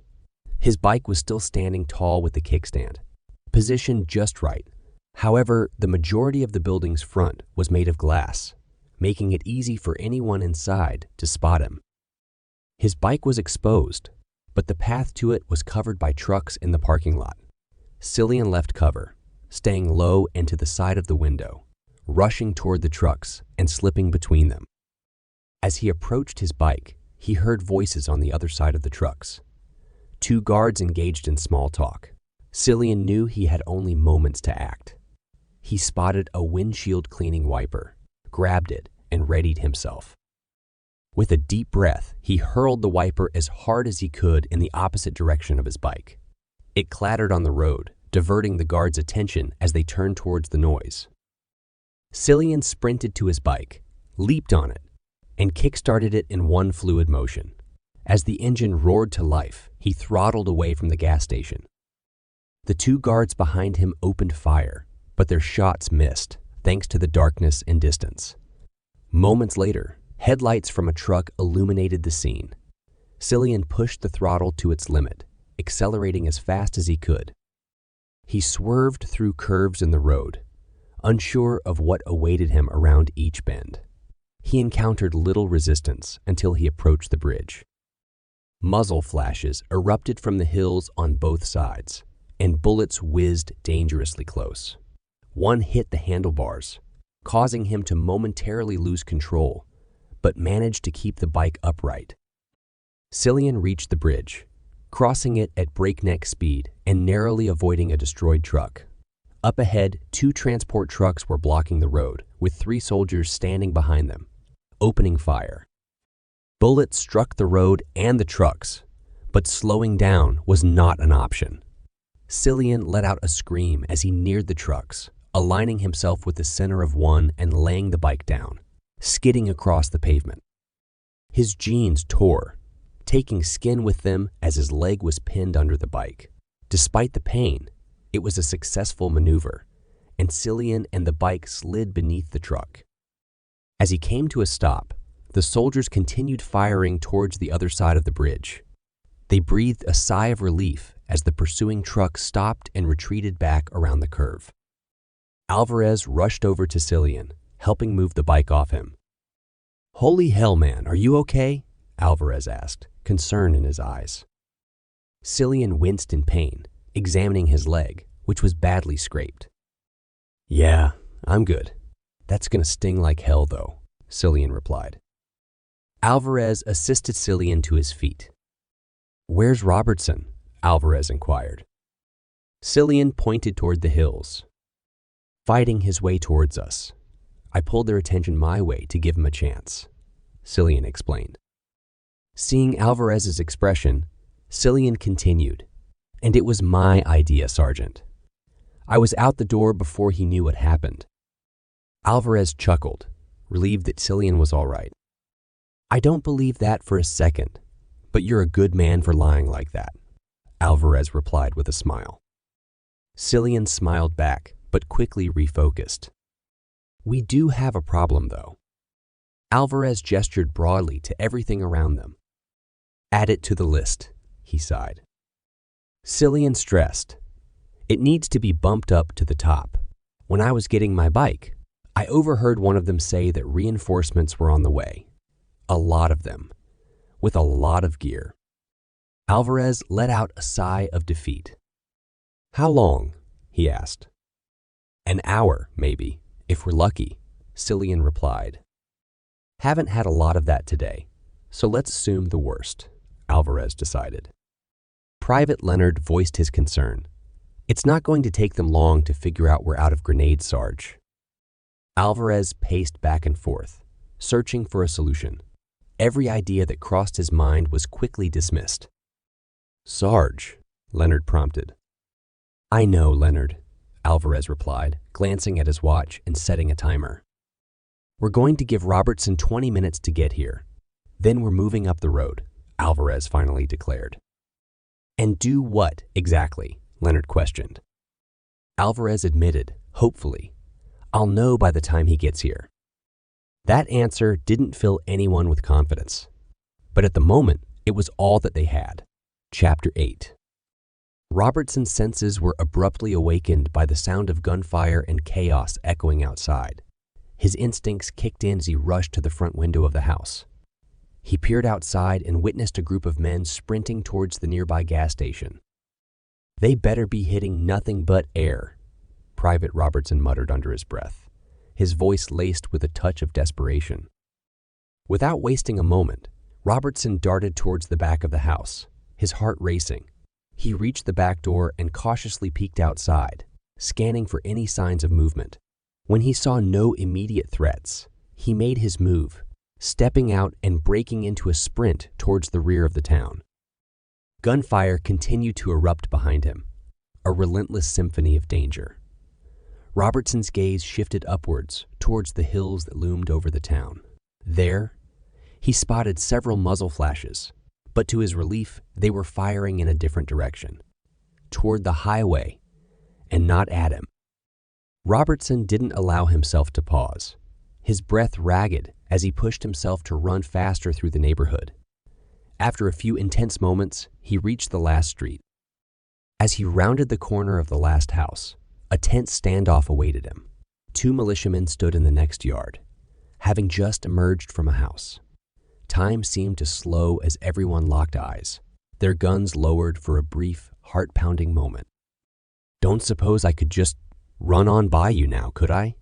His bike was still standing tall with the kickstand, positioned just right. However, the majority of the building's front was made of glass, making it easy for anyone inside to spot him. His bike was exposed, but the path to it was covered by trucks in the parking lot. Cillian left cover, staying low and to the side of the window, rushing toward the trucks and slipping between them. As he approached his bike, he heard voices on the other side of the trucks. 2 guards engaged in small talk. Cillian knew he had only moments to act. He spotted a windshield cleaning wiper, grabbed it, and readied himself. With a deep breath, he hurled the wiper as hard as he could in the opposite direction of his bike. It clattered on the road, diverting the guards' attention as they turned towards the noise. Cillian sprinted to his bike, leaped on it, and kick-started it in one fluid motion. As the engine roared to life, he throttled away from the gas station. The 2 guards behind him opened fire, but their shots missed, thanks to the darkness and distance. Moments later, headlights from a truck illuminated the scene. Cillian pushed the throttle to its limit, accelerating as fast as he could. He swerved through curves in the road, unsure of what awaited him around each bend. He encountered little resistance until he approached the bridge. Muzzle flashes erupted from the hills on both sides, and bullets whizzed dangerously close. One hit the handlebars, causing him to momentarily lose control, but managed to keep the bike upright. Cillian reached the bridge, crossing it at breakneck speed and narrowly avoiding a destroyed truck. Up ahead, 2 transport trucks were blocking the road, with 3 soldiers standing behind them, opening fire. Bullets struck the road and the trucks, but slowing down was not an option. Cillian let out a scream as he neared the trucks, aligning himself with the center of one and laying the bike down, skidding across the pavement. His jeans tore, taking skin with them as his leg was pinned under the bike. Despite the pain, it was a successful maneuver, and Cillian and the bike slid beneath the truck. As he came to a stop, the soldiers continued firing towards the other side of the bridge. They breathed a sigh of relief as the pursuing truck stopped and retreated back around the curve. Alvarez rushed over to Cillian, helping move the bike off him. "Holy hell, man, are you okay?" Alvarez asked, concern in his eyes. Cillian winced in pain, examining his leg, which was badly scraped. "Yeah, I'm good. That's gonna sting like hell, though," Cillian replied. Alvarez assisted Cillian to his feet. "Where's Robertson?" Alvarez inquired. Cillian pointed toward the hills. "Fighting his way towards us. I pulled their attention my way to give him a chance," Cillian explained. Seeing Alvarez's expression, Cillian continued, "And it was my idea, Sergeant. I was out the door before he knew what happened." Alvarez chuckled, relieved that Cillian was all right. "I don't believe that for a second, but you're a good man for lying like that," Alvarez replied with a smile. Cillian smiled back, but quickly refocused. "We do have a problem, though." Alvarez gestured broadly to everything around them. "Add it to the list," he sighed. Cillian stressed, "It needs to be bumped up to the top. When I was getting my bike, I overheard one of them say that reinforcements were on the way. A lot of them, with a lot of gear." Alvarez let out a sigh of defeat. "How long?" he asked. "An hour, maybe, if we're lucky," Cillian replied. "Haven't had a lot of that today, so let's assume the worst," Alvarez decided. Private Leonard voiced his concern. "It's not going to take them long to figure out we're out of grenades, Sarge." Alvarez paced back and forth, searching for a solution. Every idea that crossed his mind was quickly dismissed. "Sarge," Leonard prompted. "I know, Leonard," Alvarez replied, glancing at his watch and setting a timer. "We're going to give Robertson 20 minutes to get here. Then we're moving up the road," Alvarez finally declared. "And do what, exactly?" Leonard questioned. Alvarez admitted, hopefully, "I'll know by the time he gets here." That answer didn't fill anyone with confidence. But at the moment, it was all that they had. Chapter 8. Robertson's senses were abruptly awakened by the sound of gunfire and chaos echoing outside. His instincts kicked in as he rushed to the front window of the house. He peered outside and witnessed a group of men sprinting towards the nearby gas station. "They better be hitting nothing but air," Private Robertson muttered under his breath, his voice laced with a touch of desperation. Without wasting a moment, Robertson darted towards the back of the house, his heart racing. He reached the back door and cautiously peeked outside, scanning for any signs of movement. When he saw no immediate threats, he made his move, stepping out and breaking into a sprint towards the rear of the town. Gunfire continued to erupt behind him, a relentless symphony of danger. Robertson's gaze shifted upwards towards the hills that loomed over the town. There, he spotted several muzzle flashes, but to his relief, they were firing in a different direction, toward the highway, and not at him. Robertson didn't allow himself to pause, his breath ragged as he pushed himself to run faster through the neighborhood. After a few intense moments, he reached the last street. As he rounded the corner of the last house, a tense standoff awaited him. 2 militiamen stood in the next yard, having just emerged from a house. Time seemed to slow as everyone locked eyes, their guns lowered for a brief, heart-pounding moment. "Don't suppose I could just run on by you now, could I?"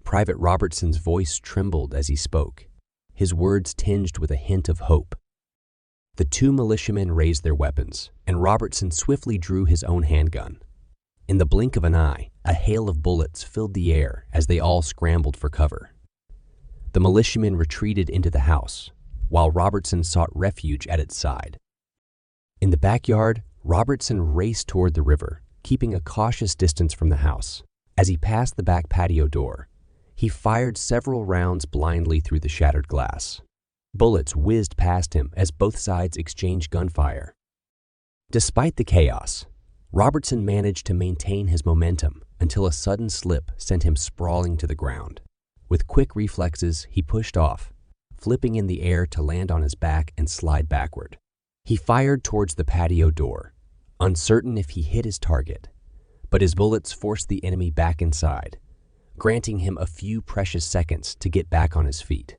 Private Robertson's voice trembled as he spoke, his words tinged with a hint of hope. The 2 militiamen raised their weapons, and Robertson swiftly drew his own handgun. In the blink of an eye, a hail of bullets filled the air as they all scrambled for cover. The militiamen retreated into the house, while Robertson sought refuge at its side. In the backyard, Robertson raced toward the river, keeping a cautious distance from the house. As he passed the back patio door, he fired several rounds blindly through the shattered glass. Bullets whizzed past him as both sides exchanged gunfire. Despite the chaos, Robertson managed to maintain his momentum until a sudden slip sent him sprawling to the ground. With quick reflexes, he pushed off, flipping in the air to land on his back and slide backward. He fired towards the patio door, uncertain if he hit his target, but his bullets forced the enemy back inside, granting him a few precious seconds to get back on his feet.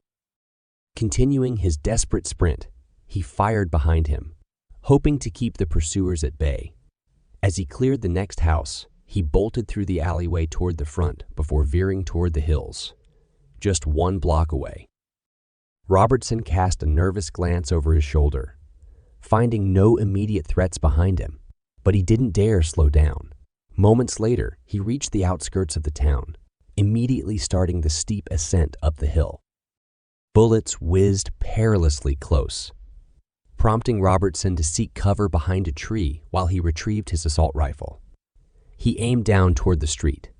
Continuing his desperate sprint, he fired behind him, hoping to keep the pursuers at bay. As he cleared the next house, he bolted through the alleyway toward the front before veering toward the hills, just 1 block away. Robertson cast a nervous glance over his shoulder, finding no immediate threats behind him, but he didn't dare slow down. Moments later, he reached the outskirts of the town, immediately starting the steep ascent up the hill. Bullets whizzed perilously close, prompting Robertson to seek cover behind a tree while he retrieved his assault rifle. He aimed down toward the street,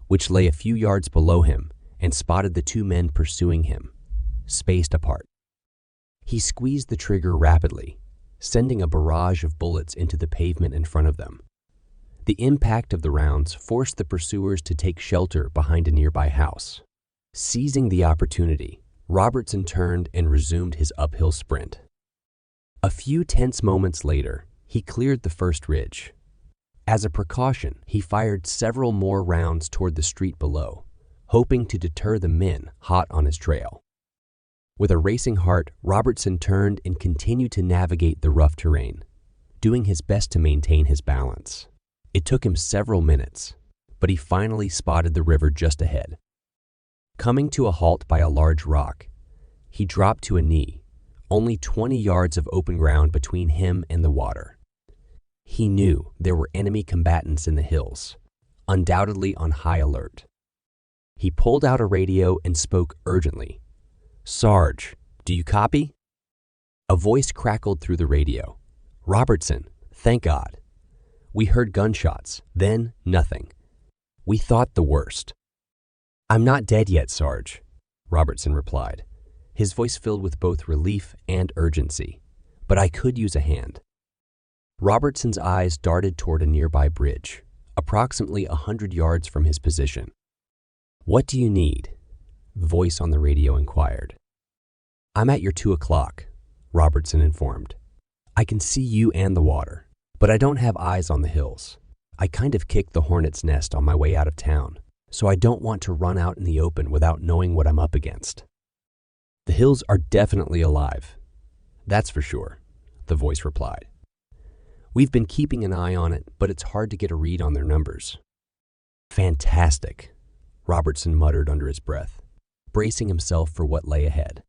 which lay a few yards below him, and spotted the 2 men pursuing him, spaced apart. He squeezed the trigger rapidly, sending a barrage of bullets into the pavement in front of them. The impact of the rounds forced the pursuers to take shelter behind a nearby house. Seizing the opportunity, Robertson turned and resumed his uphill sprint. A few tense moments later, he cleared the first ridge. As a precaution, he fired several more rounds toward the street below, hoping to deter the men hot on his trail. With a racing heart, Robertson turned and continued to navigate the rough terrain, doing his best to maintain his balance. It took him several minutes, but he finally spotted the river just ahead. Coming to a halt by a large rock, he dropped to a knee, only 20 yards of open ground between him and the water. He knew there were enemy combatants in the hills, undoubtedly on high alert. He pulled out a radio and spoke urgently. "Sarge, do you copy?" A voice crackled through the radio. "Robertson, thank God. We heard gunshots, then nothing. We thought the worst." "I'm not dead yet, Sarge. Robertson replied, his voice filled with both relief and urgency. But I could use a hand. Robertson's eyes darted toward a nearby bridge, approximately 100 yards from his position. What do you need? The voice on the radio inquired. I'm at your 2 o'clock, Robertson informed. I can see you and the water, but I don't have eyes on the hills. I kind of kicked the hornet's nest on my way out of town, so I don't want to run out in the open without knowing what I'm up against. The hills are definitely alive. That's for sure, the voice replied. We've been keeping an eye on it, but it's hard to get a read on their numbers. Fantastic, Robertson muttered under his breath, bracing himself for what lay ahead.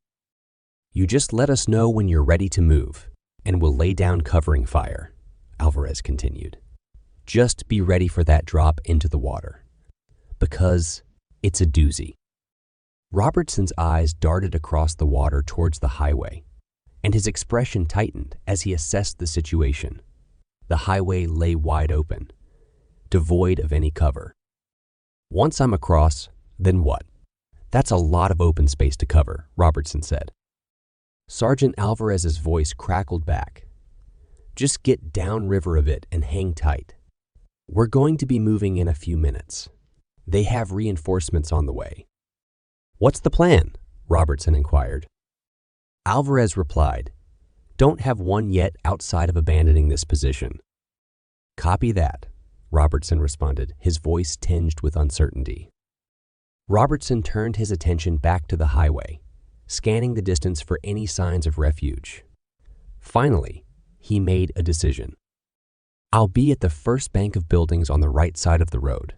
You just let us know when you're ready to move, and we'll lay down covering fire, Alvarez continued. Just be ready for that drop into the water, because it's a doozy. Robertson's eyes darted across the water towards the highway, and his expression tightened as he assessed the situation. The highway lay wide open, devoid of any cover. Once I'm across, then what? That's a lot of open space to cover, Robertson said. Sergeant Alvarez's voice crackled back. Just get downriver a bit and hang tight. We're going to be moving in a few minutes. They have reinforcements on the way. What's the plan? Robertson inquired. Alvarez replied, Don't have one yet outside of abandoning this position. Copy that, Robertson responded, his voice tinged with uncertainty. Robertson turned his attention back to the highway, scanning the distance for any signs of refuge. Finally, he made a decision. I'll be at the first bank of buildings on the right side of the road.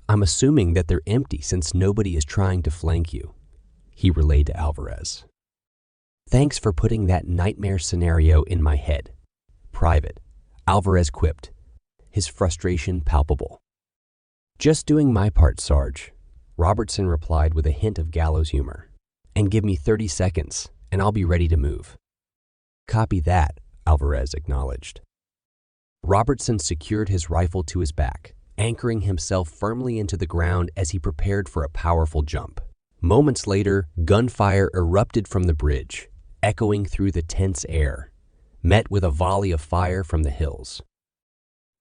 I'm assuming that they're empty since nobody is trying to flank you, he relayed to Alvarez. Thanks for putting that nightmare scenario in my head. Private, Alvarez quipped, his frustration palpable. Just doing my part, Sarge, Robertson replied with a hint of gallows humor. And give me 30 seconds, and I'll be ready to move. Copy that, Alvarez acknowledged. Robertson secured his rifle to his back, anchoring himself firmly into the ground as he prepared for a powerful jump. Moments later, gunfire erupted from the bridge, echoing through the tense air, met with a volley of fire from the hills.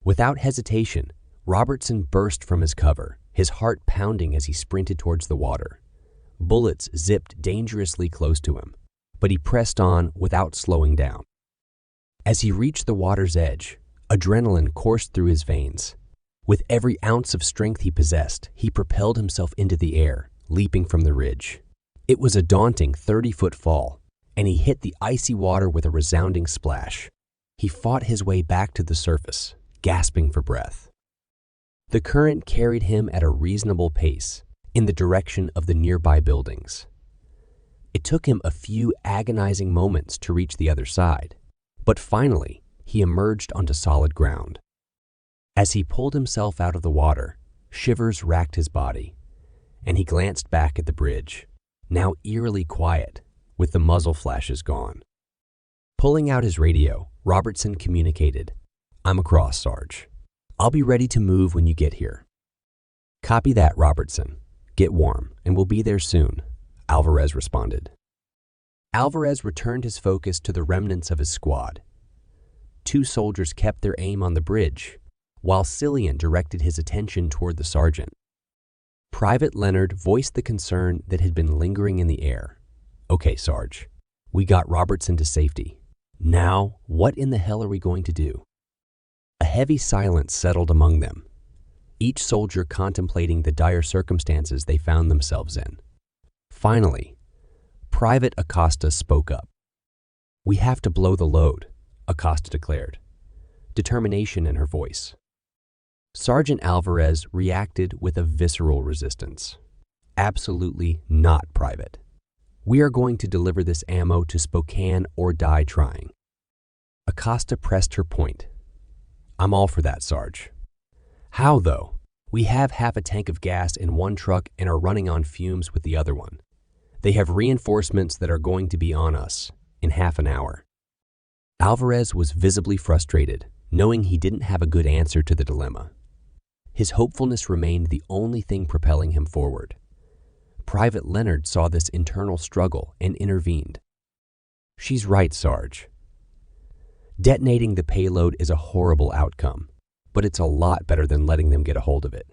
Without hesitation, Robertson burst from his cover, his heart pounding as he sprinted towards the water. Bullets zipped dangerously close to him, but he pressed on without slowing down. As he reached the water's edge, adrenaline coursed through his veins. With every ounce of strength he possessed, he propelled himself into the air, leaping from the ridge. It was a daunting 30-foot fall, and he hit the icy water with a resounding splash. He fought his way back to the surface, gasping for breath. The current carried him at a reasonable pace in the direction of the nearby buildings. It took him a few agonizing moments to reach the other side, but finally he emerged onto solid ground. As he pulled himself out of the water, shivers racked his body, and he glanced back at the bridge, now eerily quiet, with the muzzle flashes gone. Pulling out his radio, Robertson communicated, I'm across, Sarge. I'll be ready to move when you get here. Copy that, Robertson. Get warm, and we'll be there soon, Alvarez responded. Alvarez returned his focus to the remnants of his squad. 2 soldiers kept their aim on the bridge, while Cillian directed his attention toward the sergeant. Private Leonard voiced the concern that had been lingering in the air. Okay, Sarge, we got Robertson to safety. Now, what in the hell are we going to do? A heavy silence settled among them, each soldier contemplating the dire circumstances they found themselves in. Finally, Private Acosta spoke up. We have to blow the load, Acosta declared, determination in her voice. Sergeant Alvarez reacted with a visceral resistance. Absolutely not, Private. We are going to deliver this ammo to Spokane or die trying. Acosta pressed her point. I'm all for that, Sarge. How, though? We have half a tank of gas in one truck and are running on fumes with the other one. They have reinforcements that are going to be on us in half an hour. Alvarez was visibly frustrated, knowing he didn't have a good answer to the dilemma. His hopefulness remained the only thing propelling him forward. Private Leonard saw this internal struggle and intervened. "She's right, Sarge. Detonating the payload is a horrible outcome, but it's a lot better than letting them get a hold of it.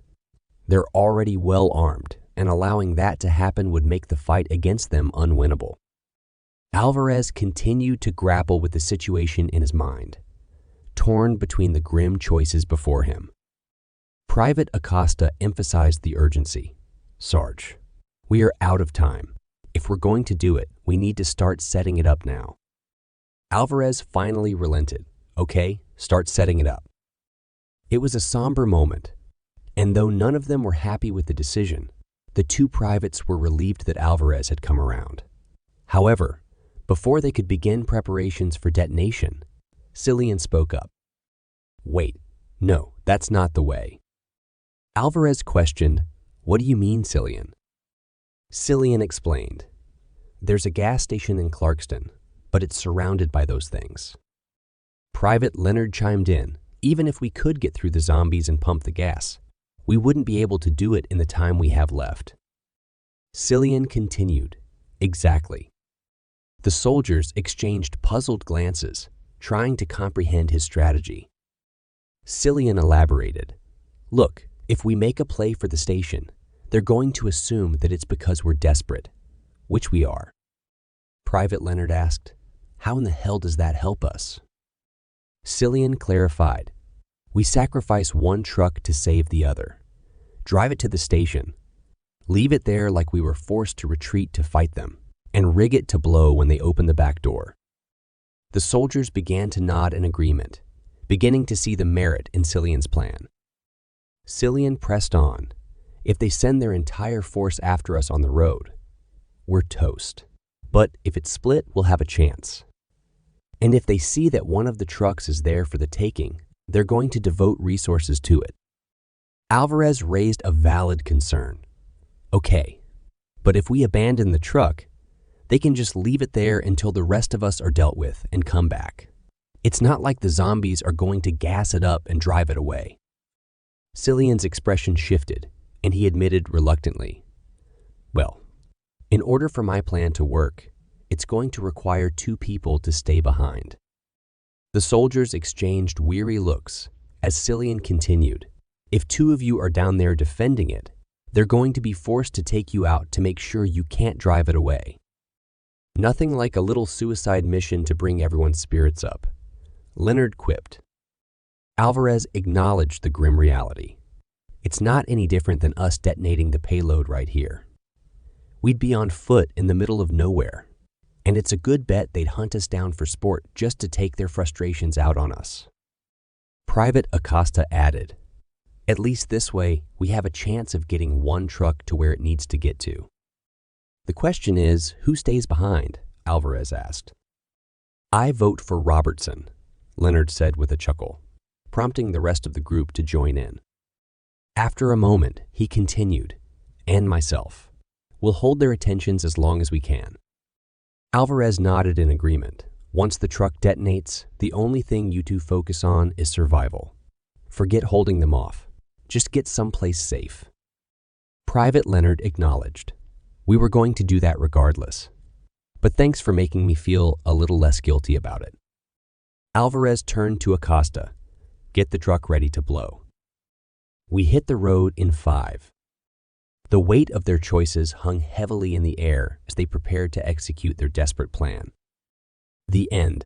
They're already well armed, and allowing that to happen would make the fight against them unwinnable." Alvarez continued to grapple with the situation in his mind, torn between the grim choices before him. Private Acosta emphasized the urgency. "Sarge, we are out of time. If we're going to do it, we need to start setting it up now." Alvarez finally relented. "Okay, start setting it up." It was a somber moment, and though none of them were happy with the decision, the two privates were relieved that Alvarez had come around. However, before they could begin preparations for detonation, Cillian spoke up. "Wait, no, that's not the way." Alvarez questioned, "What do you mean, Cillian?" Cillian explained, "There's a gas station in Clarkston, but it's surrounded by those things." Private Leonard chimed in, "Even if we could get through the zombies and pump the gas, we wouldn't be able to do it in the time we have left." Cillian continued, "Exactly." The soldiers exchanged puzzled glances, trying to comprehend his strategy. Cillian elaborated, "Look, if we make a play for the station, they're going to assume that it's because we're desperate, which we are." Private Leonard asked, "How in the hell does that help us?" Cillian clarified, "We sacrifice one truck to save the other. Drive it to the station, leave it there like we were forced to retreat to fight them, and rig it to blow when they open the back door." The soldiers began to nod in agreement, beginning to see the merit in Cillian's plan. Cillian pressed on, "If they send their entire force after us on the road, we're toast. But if it's split, we'll have a chance. And if they see that one of the trucks is there for the taking, they're going to devote resources to it." Alvarez raised a valid concern. "Okay, but if we abandon the truck, they can just leave it there until the rest of us are dealt with and come back. It's not like the zombies are going to gas it up and drive it away." Cillian's expression shifted, and he admitted reluctantly, "Well, in order for my plan to work, it's going to require two people to stay behind." The soldiers exchanged weary looks as Cillian continued, "If two of you are down there defending it, they're going to be forced to take you out to make sure you can't drive it away." Nothing like a little suicide mission to bring everyone's spirits up, Leonard quipped. Alvarez acknowledged the grim reality. "It's not any different than us detonating the payload right here. We'd be on foot in the middle of nowhere, and it's a good bet they'd hunt us down for sport just to take their frustrations out on us." Private Acosta added, "At least this way, we have a chance of getting one truck to where it needs to get to." "The question is, who stays behind?" Alvarez asked. "I vote for Robertson," Leonard said with a chuckle, prompting the rest of the group to join in. After a moment, he continued, "And myself. We'll hold their attentions as long as we can." Alvarez nodded in agreement. "Once the truck detonates, the only thing you two focus on is survival. Forget holding them off. Just get someplace safe." Private Leonard acknowledged, "We were going to do that regardless. But thanks for making me feel a little less guilty about it." Alvarez turned to Acosta, "Get the truck ready to blow." We hit the road in 5. The weight of their choices hung heavily in the air as they prepared to execute their desperate plan. The end.